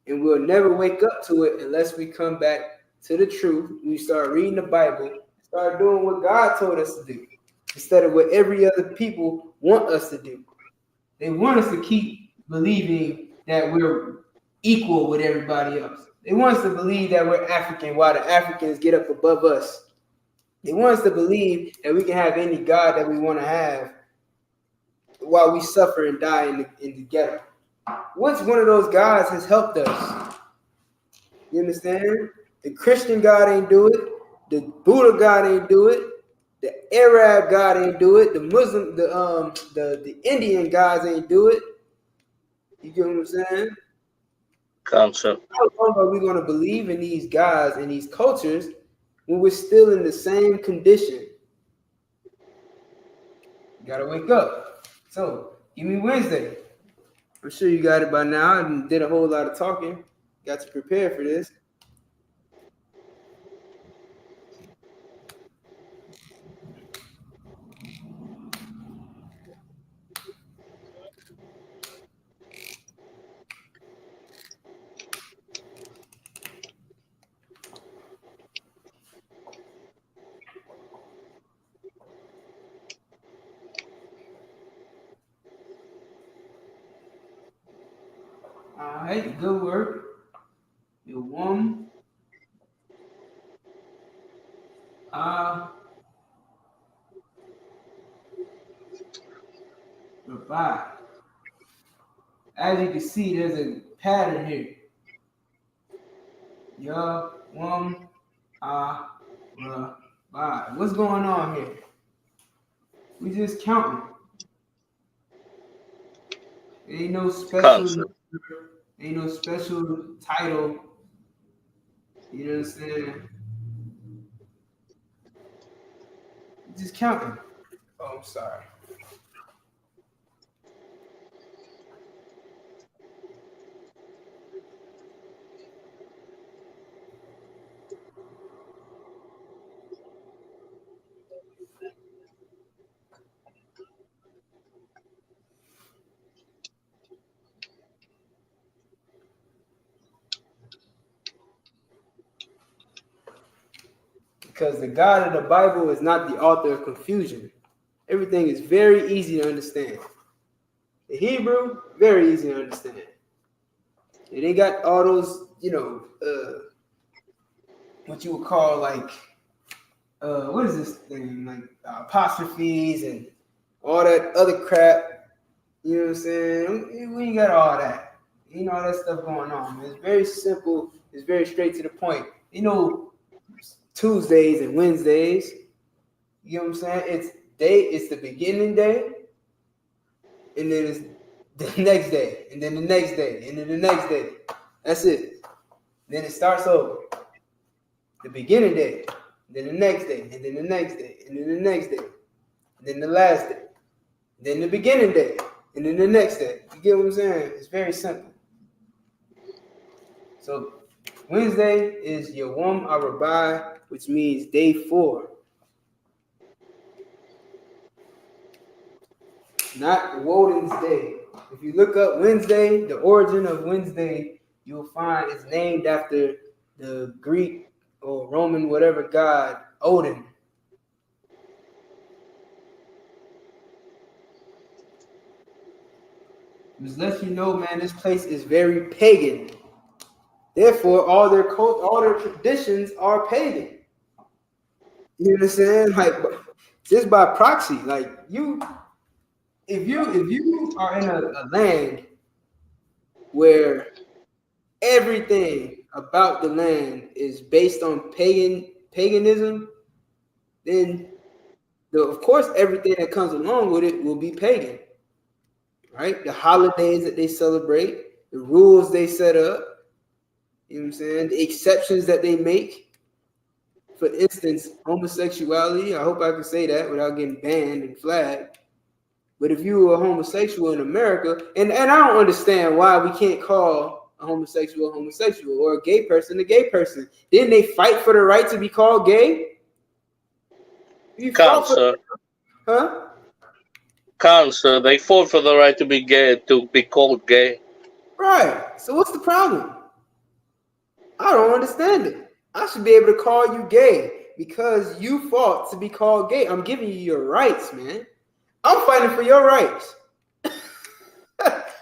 And we'll never wake up to it unless we come back to the truth. We start reading the Bible, start doing what God told us to do instead of what every other people want us to do. They want us to keep believing that we're equal with everybody else. They want us to believe that we're African while the Africans get up above us. They want us to believe that we can have any God that we want to have while we suffer and die in the ghetto. Which one of those gods has helped us? You understand? The Christian God ain't do it. The Buddha God ain't do it. The Arab God ain't do it. The Muslim, the Indian gods ain't do it. You get what I'm saying? Counsel. How long are we going to believe in these gods and these cultures when we're still in the same condition? You gotta wake up. So give me Wednesday. I'm sure you got it by now. I did a whole lot of talking. Got to prepare for this. All right, good work. You're one. Five. As you can see, there's a pattern here. Five. What's going on here? We just counting. Ain't no special. Ain't no special title. You know what I'm saying? Just counting. Oh, I'm sorry. Because the God of the Bible is not the author of confusion. Everything is very easy to understand. The Hebrew, very easy to understand. And they got all those, what you would call like, what is this thing? Like apostrophes and all that other crap. You know what I'm saying? We ain't got all that. all that stuff going on. Man. It's very simple. It's very straight to the point. Tuesdays and Wednesdays. You know what I'm saying? It's the beginning day, and then it's the next day, and then the next day, and then the next day. That's it. Then it starts over. The beginning day, then the next day, and then the next day, and then the next day, and then the last day, then the beginning day, and then the next day. You get what I'm saying? It's very simple. So Wednesday is Yom Arabah, which means day 4. Not Woden's Day. If you look up Wednesday, the origin of Wednesday, you'll find it's named after the Greek or Roman, whatever god, Odin. Just let you know, man, this place is very pagan. Therefore, all their traditions are pagan. You understand? Like, just by proxy, like if you are in a land where everything about the land is based on paganism, then of course everything that comes along with it will be pagan, right? The holidays that they celebrate, the rules they set up, you know what I'm saying? The exceptions that they make. For instance, homosexuality, I hope I can say that without getting banned and flagged. But if you were a homosexual in America, and I don't understand why we can't call a homosexual or a gay person a gay person. Didn't they fight for the right to be called gay? Cancer. Huh? Cancer. They fought for the right to be gay, to be called gay. Right. So what's the problem? I don't understand it. I should be able to call you gay because you fought to be called gay. I'm giving you your rights, man. I'm fighting for your rights.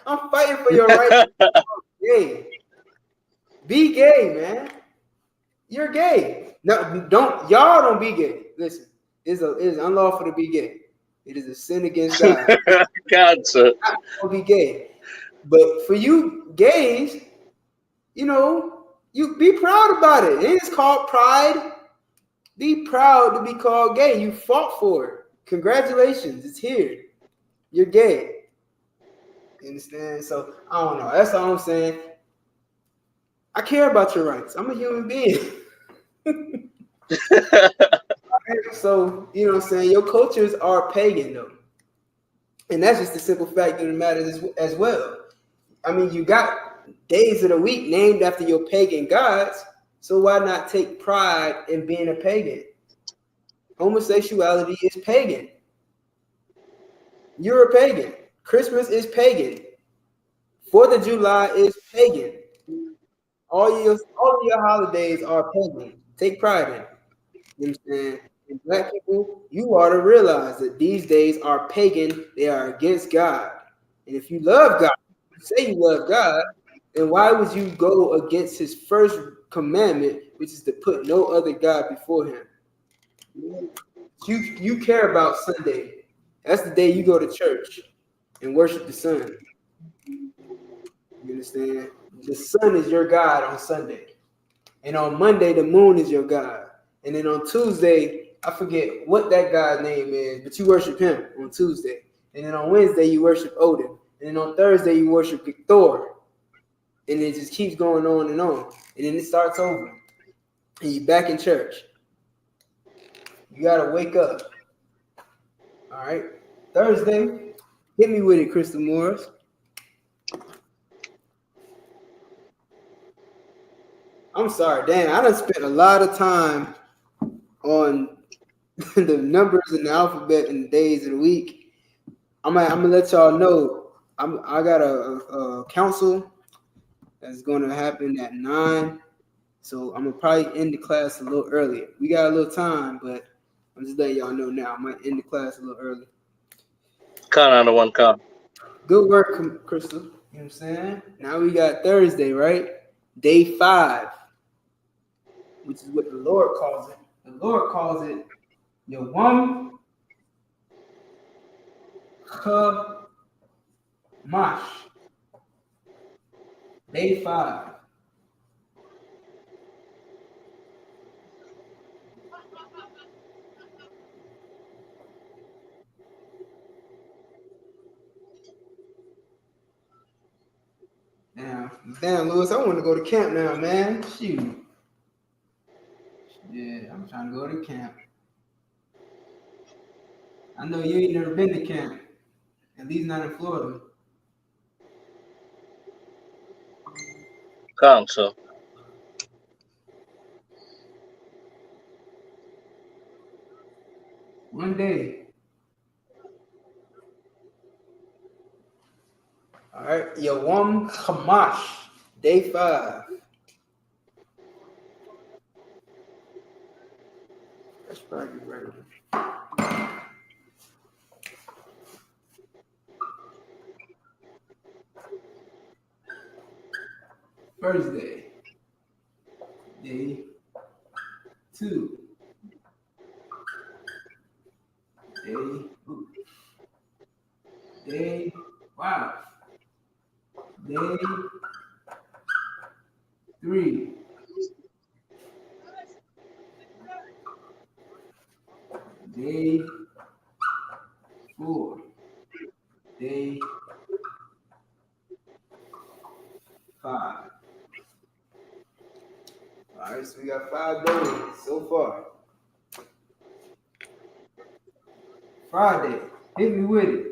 I'm fighting for your rights to be called gay. Be gay, man. You're gay. No, don't be gay. Listen, it is unlawful to be gay. It is a sin against God. Cancer. Don't be gay. But for you gays, you be proud about it. It is called pride. Be proud to be called gay. You fought for it. Congratulations. It's here. You're gay. You understand? So I don't know. That's all I'm saying. I care about your rights. I'm a human being. So, you know what I'm saying? Your cultures are pagan, though. And that's just the simple fact of the matter as well. I mean, you got days of the week named after your pagan gods, so why not take pride in being a pagan? Homosexuality is pagan. You're a pagan. Christmas is pagan. 4th of July is pagan. All your holidays are pagan. Take pride in it. You know what I'm saying? And black people, you ought to realize that these days are pagan. They are against God. And if you love God, say you love God, then why would you go against his first commandment, which is to put no other God before him? You care about Sunday. That's the day you go to church and worship the sun. You understand? The sun is your God on Sunday. And on Monday, the moon is your God. And then on Tuesday, I forget what that God's name is, but you worship him on Tuesday. And then on Wednesday, you worship Odin. And then on Thursday, you worship Thor. And it just keeps going on. And then it starts over. And you're back in church. You got to wake up. All right. Thursday, hit me with it, Crystal Morris. I'm sorry, Dan. I done spent a lot of time on the numbers and the alphabet and the days of the week. I'm gonna let y'all know. I got a council that's going to happen at 9, so I'm gonna probably end the class a little earlier. We got a little time, but I'm just letting y'all know now. I might end the class a little early. Count out of one count. Good work, Crystal. You know what I'm saying? Now we got Thursday, right? Day 5, which is what the Lord calls it. The Lord calls it Yom Hamash. Day 5. Damn, Lewis, I want to go to camp now, man. Shoot. Yeah, I'm trying to go to camp. I know you ain't never been to camp, at least not in Florida. Can't, sir. One day. All right, Yawam Hamash, day 5. That's probably right. First day. Day 2. Day 5. Day 3. Day 4. Day 5. All right, so we got 5 days so far. Friday, hit me with it.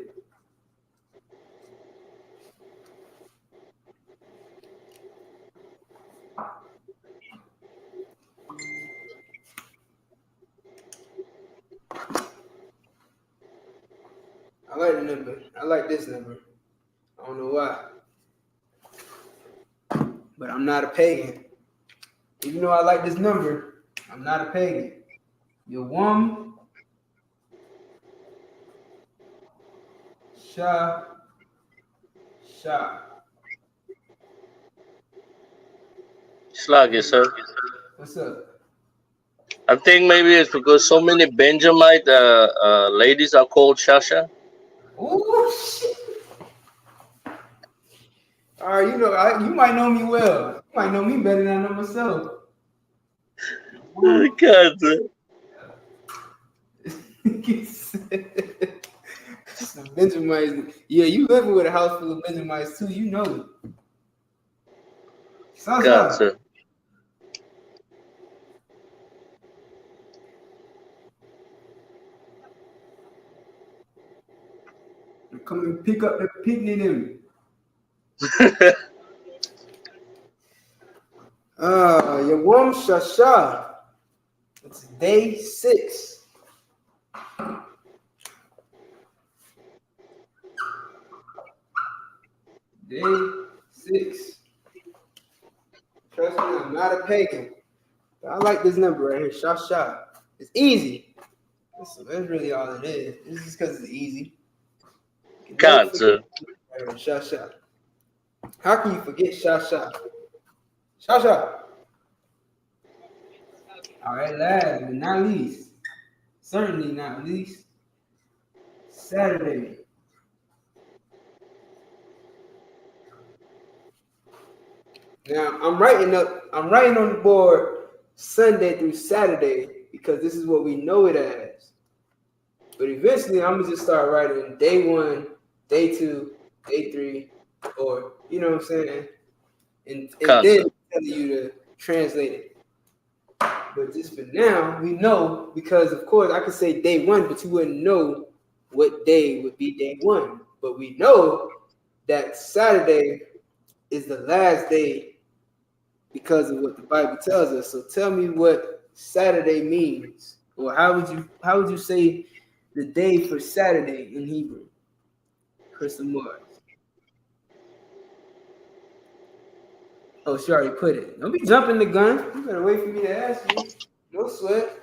I like the number. I like this number. I don't know why. But I'm not a pagan. Even though I like this number, I'm not a pagan. Yawam Sha. Slag, yes, sir. What's up? I think maybe it's because so many Benjamite ladies are called Shasha. Oh shit! All right, you might know me well. You might know me better than I know myself. God, sir. Some Benjamites. Yeah, you living with a house full of Benjamites too. You know it. God, sir. Come and pick up the picnic them. Yawam Shasha. It's day 6. Day 6. Trust me, I'm not a pagan. But I like this number right here, Shasha. It's easy. That's really all it is. It's just because it's easy. God, sir. Shasha. How can you forget Shasha? Shasha. All right, last but not least, certainly not least, Saturday. Now I'm writing on the board Sunday through Saturday because this is what we know it as. But eventually I'm gonna just start writing day 1, day 2, day 3, or you know what I'm saying, and then tell you to translate it. But just for now, we know because of course I could say day 1, but you wouldn't know what day would be day 1. But we know that Saturday is the last day because of what the Bible tells us. So tell me what Saturday means, or how would you say the day for Saturday in Hebrew? Crystal Morris. Oh, she already put it. Don't be jumping the gun. You better wait for me to ask you. No sweat.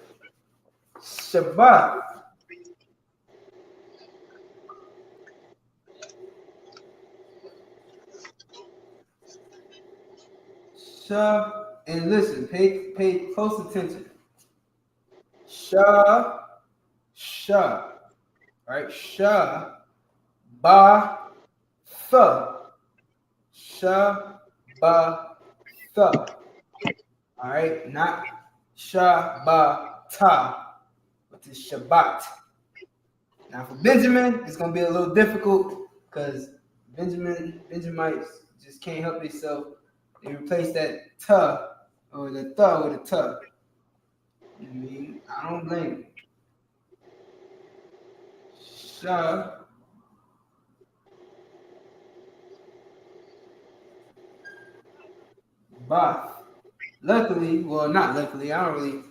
Shabbat. And listen, pay close attention. Sha, right? Sha, ba, tha. Sha, All right, not Shabata, but it's Shabbat. Now for Benjamin, it's gonna be a little difficult because Benjamites just can't help themselves. They replace that ta or the tha with a ta. You know what I mean? I don't blame you. Shabbat. Luckily, well, not luckily, I don't really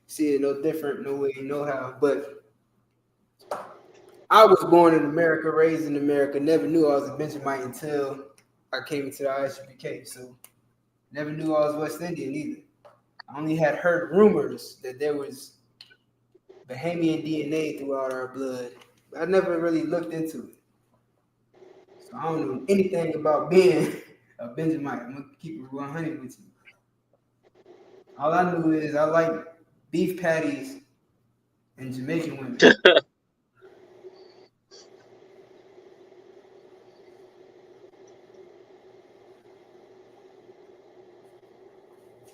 see it no different, no way, no how. But I was born in America, raised in America, never knew I was a Benjamite until I came into the Isupk. So never knew I was West Indian either. I only had heard rumors that there was Bahamian DNA throughout our blood, but I never really looked into it. So I don't know anything about being a Benjamite. I'm gonna keep it 100 with you. All I knew is I like beef patties and Jamaican women.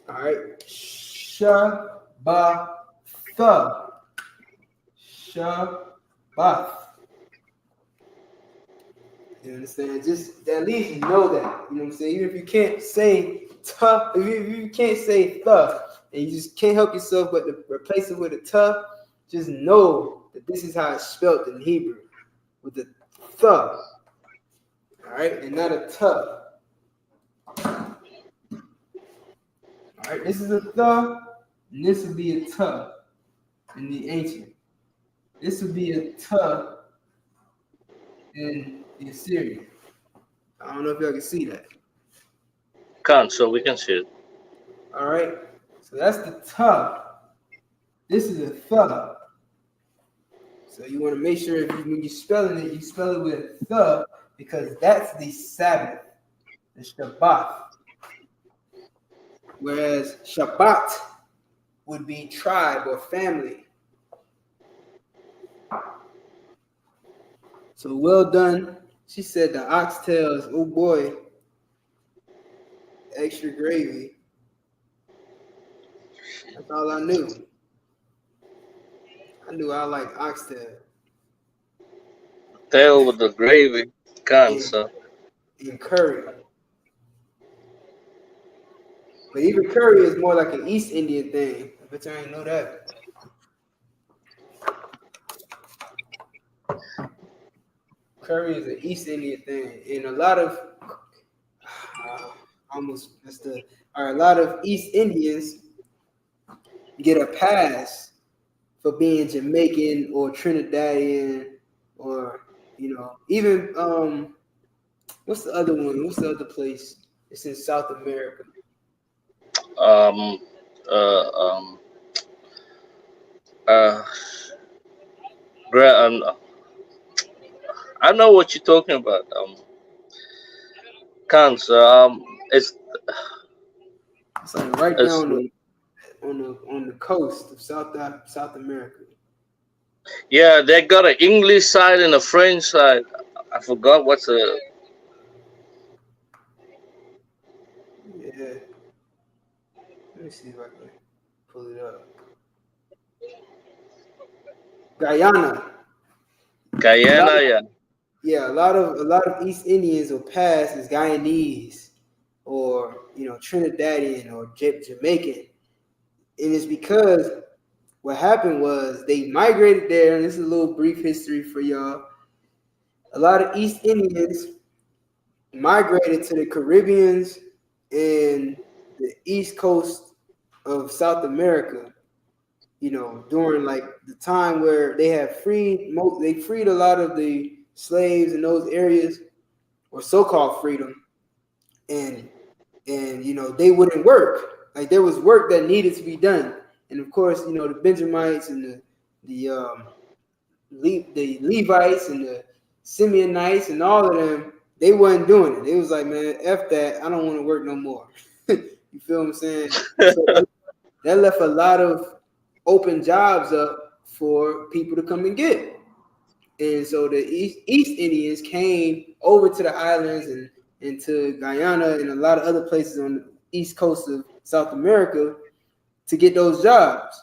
All right. Shabbat. Shabbat. You understand? Just at least you know that. You know what I'm saying? Even if you can't say tough, if you can't say thuh, and you just can't help yourself but to replace it with a tough, just know that this is how it's spelled in Hebrew, with the thuh. All right, and not a tough. All right, this is a thuh, and this would be a tuh in the ancient. This would be a tuh in the Assyrian. I don't know if y'all can see that. Can't, so we can see it. All right, so that's the tuh. This is a thuh. So you want to make sure when you're spelling it, you spell it with thuh because that's the Sabbath, the Shabbat. Whereas Shabbat would be tribe or family. So well done. She said the oxtails, oh boy, extra gravy. That's all I knew. I knew I liked oxtail. Tail with the gravy. Can't, so. And curry. But even curry is more like an East Indian thing. I bet you I ain't know that. Curry is an East Indian thing, and a lot of a lot of East Indians get a pass for being Jamaican or Trinidadian or even what's the other one? What's the other place? It's in South America. Um, uh, um, uh, I know what you're talking about. Can't, so, it's like right down on the coast of South America. Yeah, they got an English side and a French side. I forgot what's the. Yeah. Let me see if I can pull it up. Guyana, Yeah. Yeah, a lot of East Indians will pass as Guyanese or Trinidadian or Jamaican, and it's because what happened was they migrated there, and this is a little brief history for y'all. A lot of East Indians migrated to the Caribbeans and the East Coast of South America, during like the time where they freed a lot of the slaves in those areas, or so-called freedom, and they wouldn't work. Like there was work that needed to be done, and of course the Benjamites and the Levites and the Simeonites and all of them, they wasn't doing it. They was like, man, F that, I don't want to work no more. You feel what I'm saying? So that left a lot of open jobs up for people to come and get. And so the East Indians came over to the islands and to Guyana and a lot of other places on the east coast of South America to get those jobs.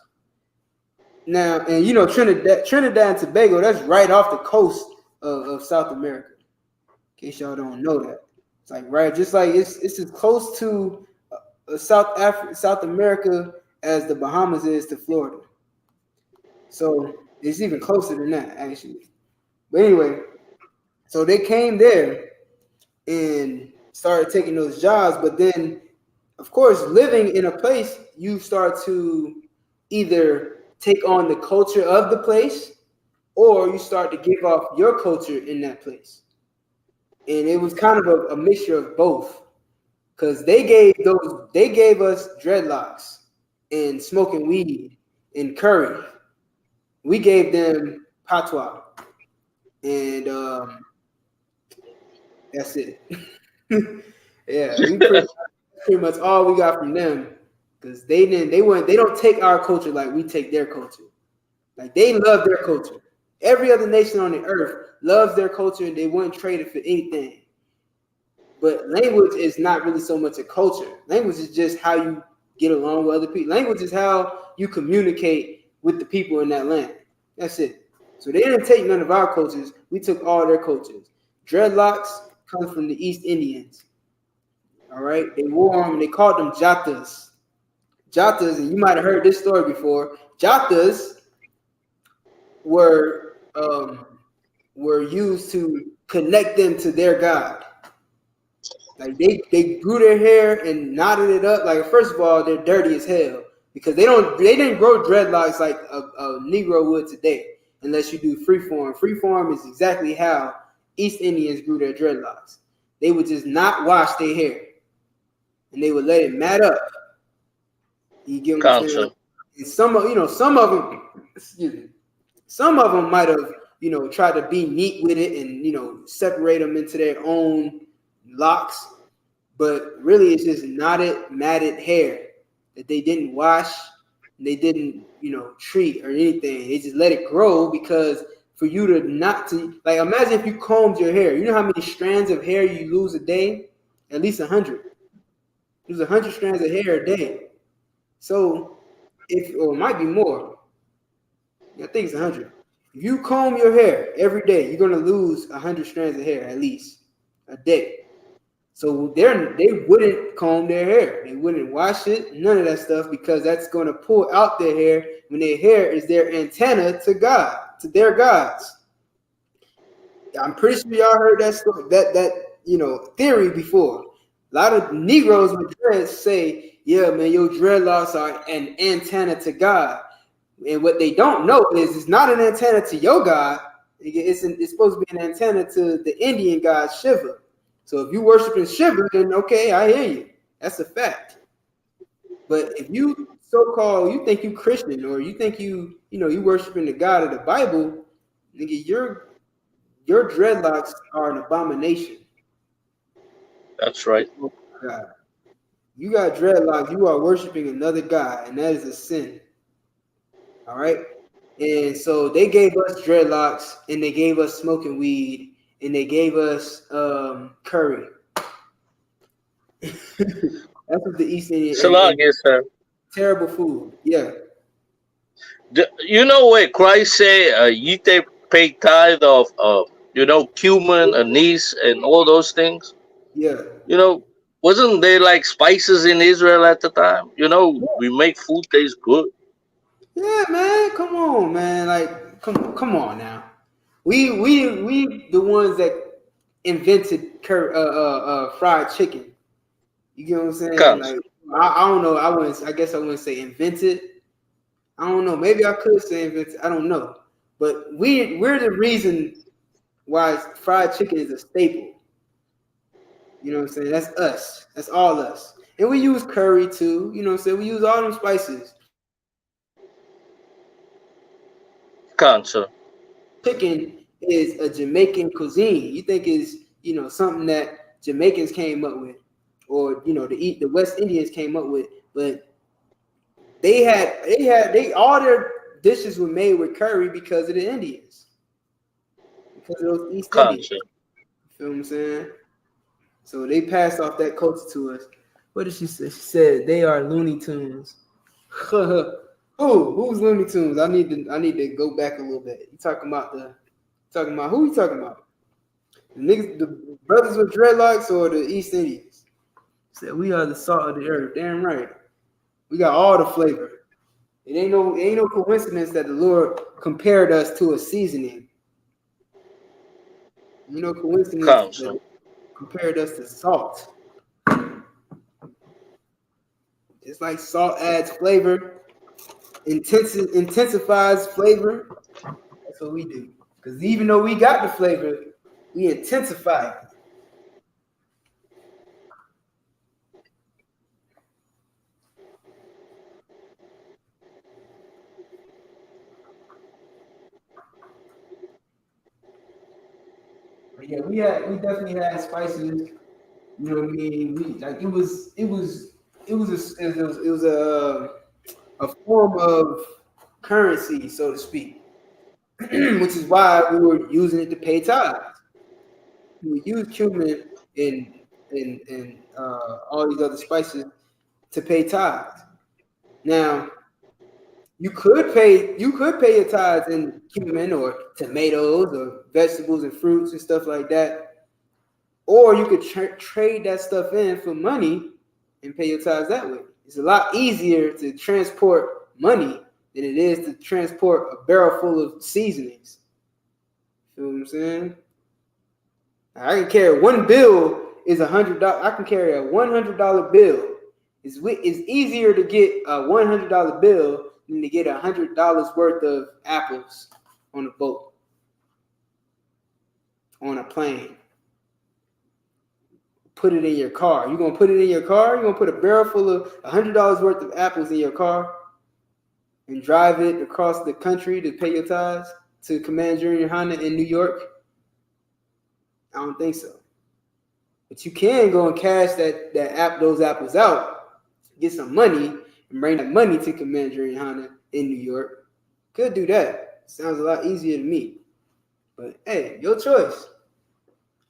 Now, and you know, Trinidad and Tobago, that's right off the coast of South America. In case y'all don't know that, it's like right, just like it's as close to South America as the Bahamas is to Florida. So it's even closer than that, actually. But anyway, so they came there and started taking those jobs. But then, of course, living in a place, you start to either take on the culture of the place, or you start to give off your culture in that place. And it was kind of a mixture of both, because they gave us dreadlocks and smoking weed and curry. We gave them patois, and that's it. Yeah, we pretty much all we got from them, because they don't take our culture like we take their culture. Like, they love their culture. Every other nation on the earth loves their culture, and they wouldn't trade it for anything. But language is not really so much a culture. Language is just how you get along with other people. Language is how you communicate with the people in that land. That's it. So they didn't take none of our cultures. We took all their cultures. Dreadlocks come from the East Indians. All right. They wore them. They called them jatas. Jatas, and you might have heard this story before. Jatas were used to connect them to their god. Like, they grew their hair and knotted it up. Like, first of all, they're dirty as hell, because they didn't grow dreadlocks like a Negro would today, unless you do freeform. Freeform is exactly how East Indians grew their dreadlocks. They would just not wash their hair, and they would let it mat up. You get what I'm saying? And some of them, some of them might have, tried to be neat with it and, separate them into their own locks, but really it's just knotted, matted hair that they didn't wash, and they didn't, treat or anything. They just let it grow, because for you to not to, like, imagine if you combed your hair. You know how many strands of hair you lose a day? At least 100. Lose 100 strands of hair a day. So or it might be more. I think it's 100. If you comb your hair every day, you're gonna lose 100 strands of hair at least a day. So they wouldn't comb their hair. They wouldn't wash it, none of that stuff, because that's going to pull out their hair, when their hair is their antenna to God, to their gods. I'm pretty sure y'all heard that story, that theory before. A lot of Negroes with dreads say, yeah, man, your dreadlocks are an antenna to God. And what they don't know is it's not an antenna to your God. It's supposed to be an antenna to the Indian god Shiva. So if you worshiping Shiva, then okay, I hear you. That's a fact. But if you you think you Christian, or you think you worshiping the God of the Bible, nigga, your dreadlocks are an abomination. That's right. Oh my God. You got dreadlocks, you are worshiping another God, and that is a sin. All right. And so they gave us dreadlocks, and they gave us smoking weed, and they gave us curry. That's what the East Indian. Salah, yes, sir. Terrible food. Yeah. You know what Christ say? You pay tithe of cumin, anise, and all those things. Yeah. Wasn't there like spices in Israel at the time? We make food taste good. Yeah, man. Come on, man. Like, come on now. We the ones that invented fried chicken. You get what I'm saying? Comes. Like, I don't know. I guess I wouldn't say invented. I don't know. Maybe I could say invented. I don't know. But we're the reason why fried chicken is a staple. You know what I'm saying? That's us. That's all us. And we use curry too. You know what I'm saying? We use all them spices. Cancer. Chicken is a Jamaican cuisine. You think is something that Jamaicans came up with, or the West Indians came up with, but they all their dishes were made with curry because of the Indians, because of those East Indians. You feel what I'm saying? So they passed off that culture to us. What did she say? She said they are Looney Tunes. Who's Looney Tunes? I need to go back a little bit. You talking about who you talking about? The niggas, the brothers with dreadlocks or the East Indians? Said we are the salt of the earth. Damn right. We got all the flavor. It ain't no coincidence that the Lord compared us to a seasoning. You know, coincidence that He compared us to salt. It's like salt adds flavor, intensifies flavor. That's what we do. Because even though we got the flavor, we intensify it. But yeah, we definitely had spices. You know what I mean? It was a form of currency, so to speak, which is why we were using it to pay tithes. We would use cumin and all these other spices to pay tithes. Now, you could pay your tithes in cumin or tomatoes or vegetables and fruits and stuff like that, or you could trade that stuff in for money and pay your tithes that way. It's a lot easier to transport money than it is to transport a barrel full of seasonings. Feel what I'm saying? I can carry one bill is $100. I can carry a $100 bill. It's easier to get a $100 bill than to get $100 worth of apples on a boat, on a plane. Put it in your car. You gonna put it in your car? You gonna put a barrel full of $100 worth of apples in your car and drive it across the country to pay your tithes to Command Junior Honda in New York? I don't think so. But you can go and cash those apples out, get some money, and bring that money to Command Junior Honda in New York. Could do that. Sounds a lot easier to me. But hey, your choice.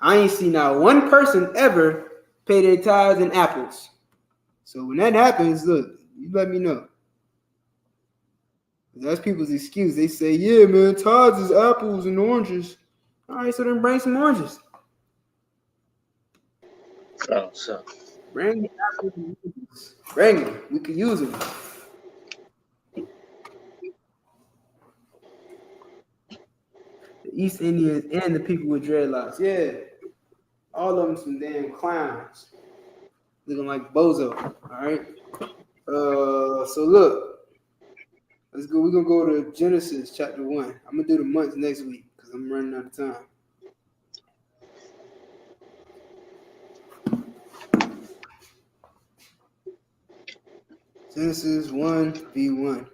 I ain't seen not one person ever pay their tithes in apples. So when that happens, look, you let me know. That's people's excuse. They say, yeah, man, tithes is apples and oranges. All right, so then bring some oranges. Bring the apples and oranges. Bring them. We could use them. The East Indians and the people with dreadlocks. Yeah. All of them some damn clowns. Looking like Bozo. All right. So look. Let's go. We're gonna go to Genesis chapter 1. I'm gonna do the months next week because I'm running out of time. Genesis 1:1.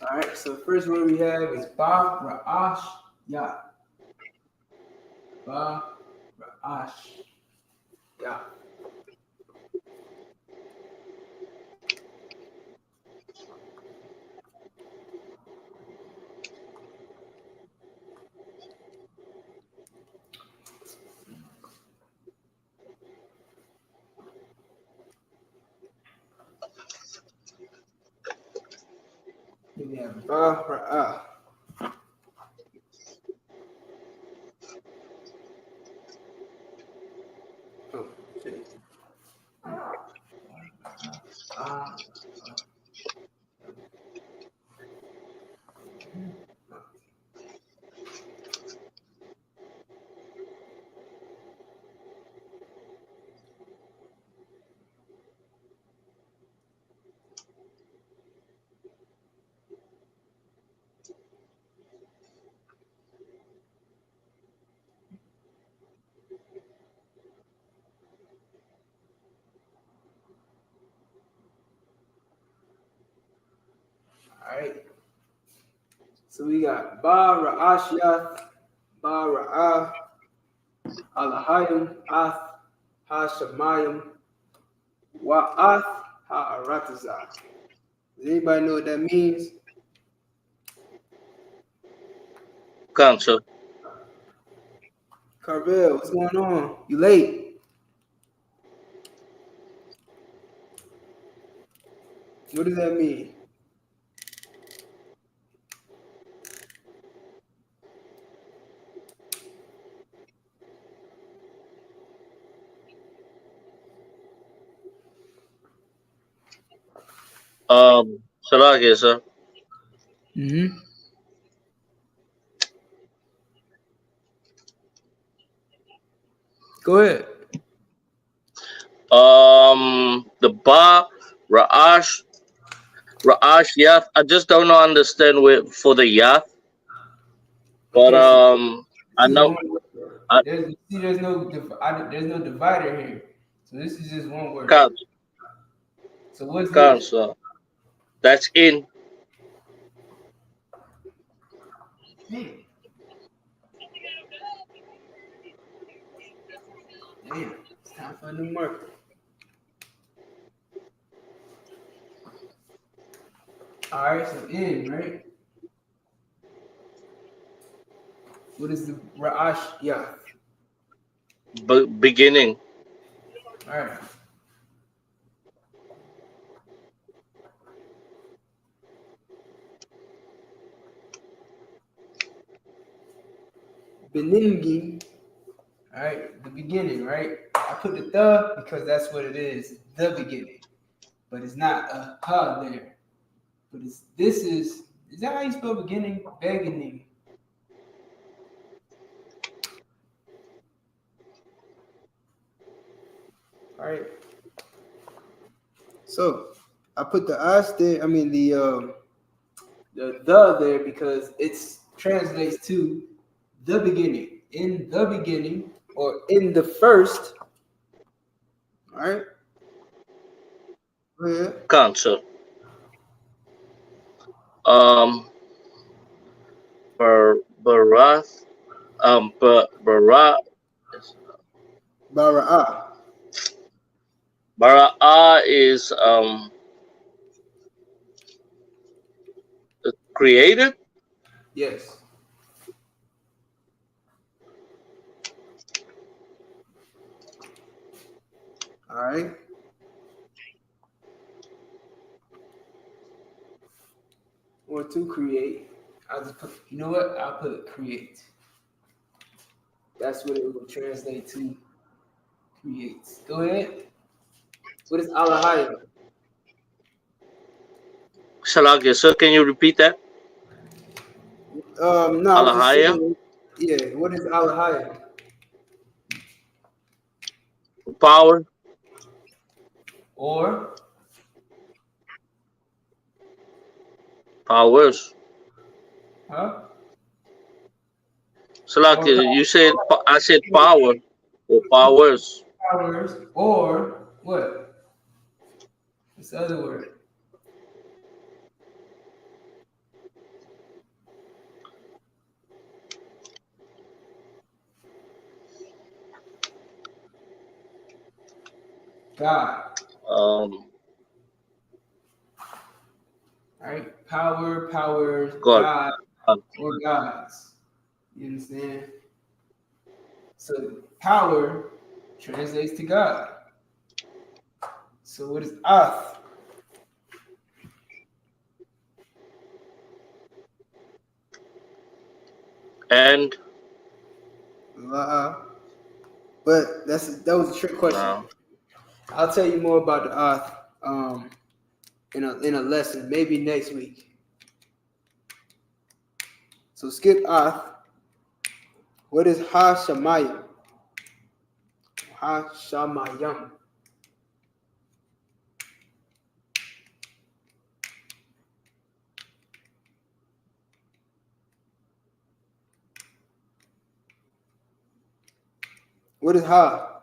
All right, so the first word we have is Ba Ra'ash Ya. Ba Ra'ash Ya. We have Ba Ra'ah. Oh, okay. Ah. All right. So we got Ba Ra'ash Ya, Ba Ra'ah, Alahayim, Ath, Ha-Shamayim, Wa'ath, Ha-Aratazah. Does anybody know what that means? Cancer. Carvel, what's going on? You late? What does that mean? Salaki, sir. Mm-hmm. Go ahead. The Ba Ra'ash Yath. I just don't know understand for the Yath, but Okay, so I this is know. one word. I There's no divider here. So this is just one word. can't So what's this? cancer. That's in. Damn. Damn. It's time for a new marker. All right, so in, right? What is the Ra'ash Ya? Beginning. All right. Beningi. All right, the beginning, right? I put the because that's what it is, the beginning. But it's not a ha there. But is that how you spell beginning? Beginning. All right. So I put the us there. I mean the there because it translates to the beginning, in the beginning, or in the first. All right. Go ahead. Cancer. Um, Barath. Bara. Bara'ah. Bara'ah is created. Yes. All right. Or to create. I'll just put, you know what? I'll put create. That's what it will translate to creates. Go ahead. What is Alahaya? Salaki, sir. Can you repeat that? No, I was just Alahaya. saying, yeah, what is Alahaya? Power. Or, Powers. huh? Or Salaki, you said. I said power or powers. powers, or what? What's the other word? God. Um, All right, power, powers, God. God, Um, or gods. You understand? So power translates to God. So what is Ath? and But that was a trick question. no. I'll tell you more about the Ath in a lesson, maybe next week. So skip Ath. What is Ha Shamayim? Ha Shamayim. What is Ha?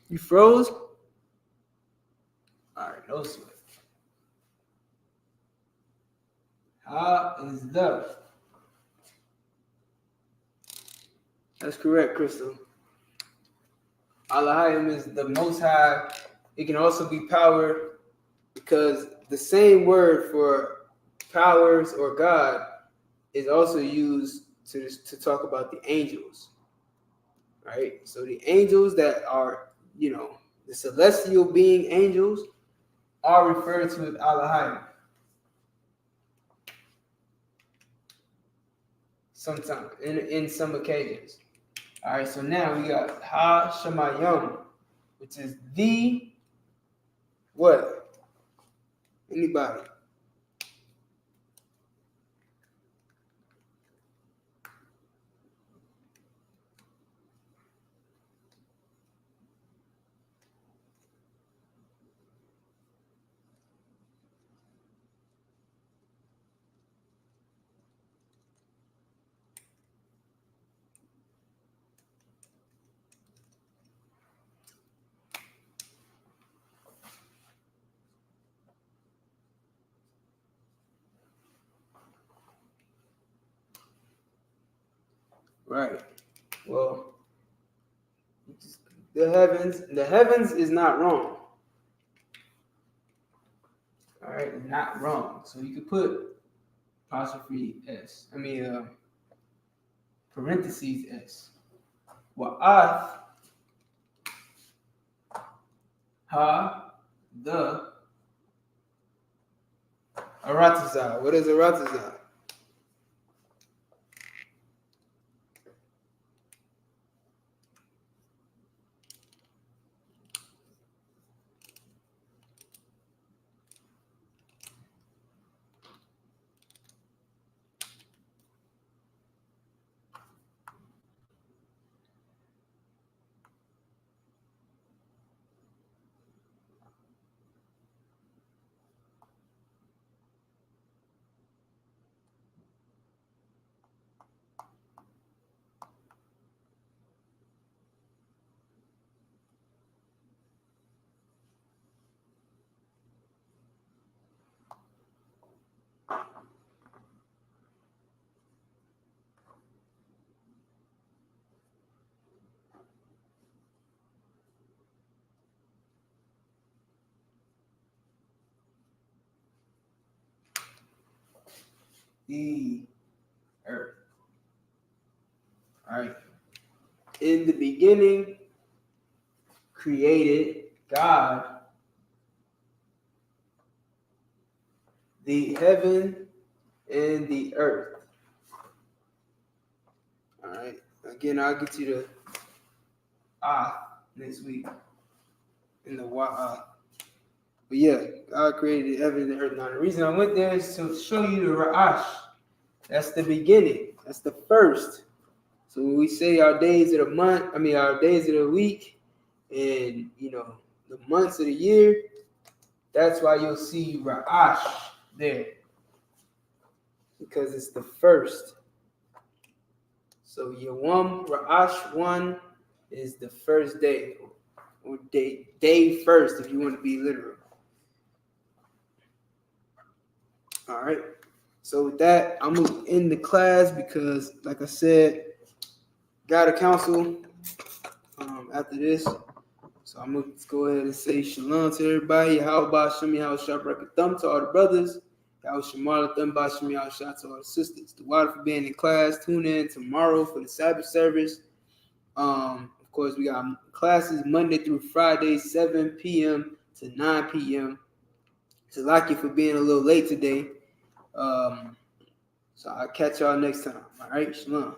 You froze? All right, no sweat. Ha is the. That's correct, Crystal. Alahayim is the Most High. It can also be power because the same word for powers or God is also used to talk about the angels, right? So the angels that are, the celestial being angels are referred to as Alahayim. Sometimes, in some occasions. All right, so now we got Ha Shemayim, which is the what? Anybody? Right. Well, the heavens is not wrong. All right, not wrong. So you could put apostrophe S. Parentheses S. Wa'ath ha the aratazah. What is aratazah? The earth. All right. In the beginning, created God the heaven and the earth. All right. Again, I'll get you the next week in the But yeah, God created the heaven and the earth. Now, the reason I went there is to show you the Ra'ash. That's the beginning. That's the first. So when we say our days of the month, our days of the week, and the months of the year, that's why you'll see Ra'ash there. Because it's the first. So Yawam Ra'ash 1 is the first day. Or day first, if you want to be literal. All right. So with that, I'm gonna end the class because, like I said, got a council after this. So I'm gonna go ahead and say shalom to everybody. How about Shemi How Shabrak Thumb to all the brothers. How Shamala Thumb by Shemi How Shot to all the sisters. The water for being in class. Tune in tomorrow for the Sabbath service. Of course, we got classes Monday through Friday, 7 p.m. to 9 p.m. So lucky for being a little late today. So I'll catch y'all next time. All right, shalom.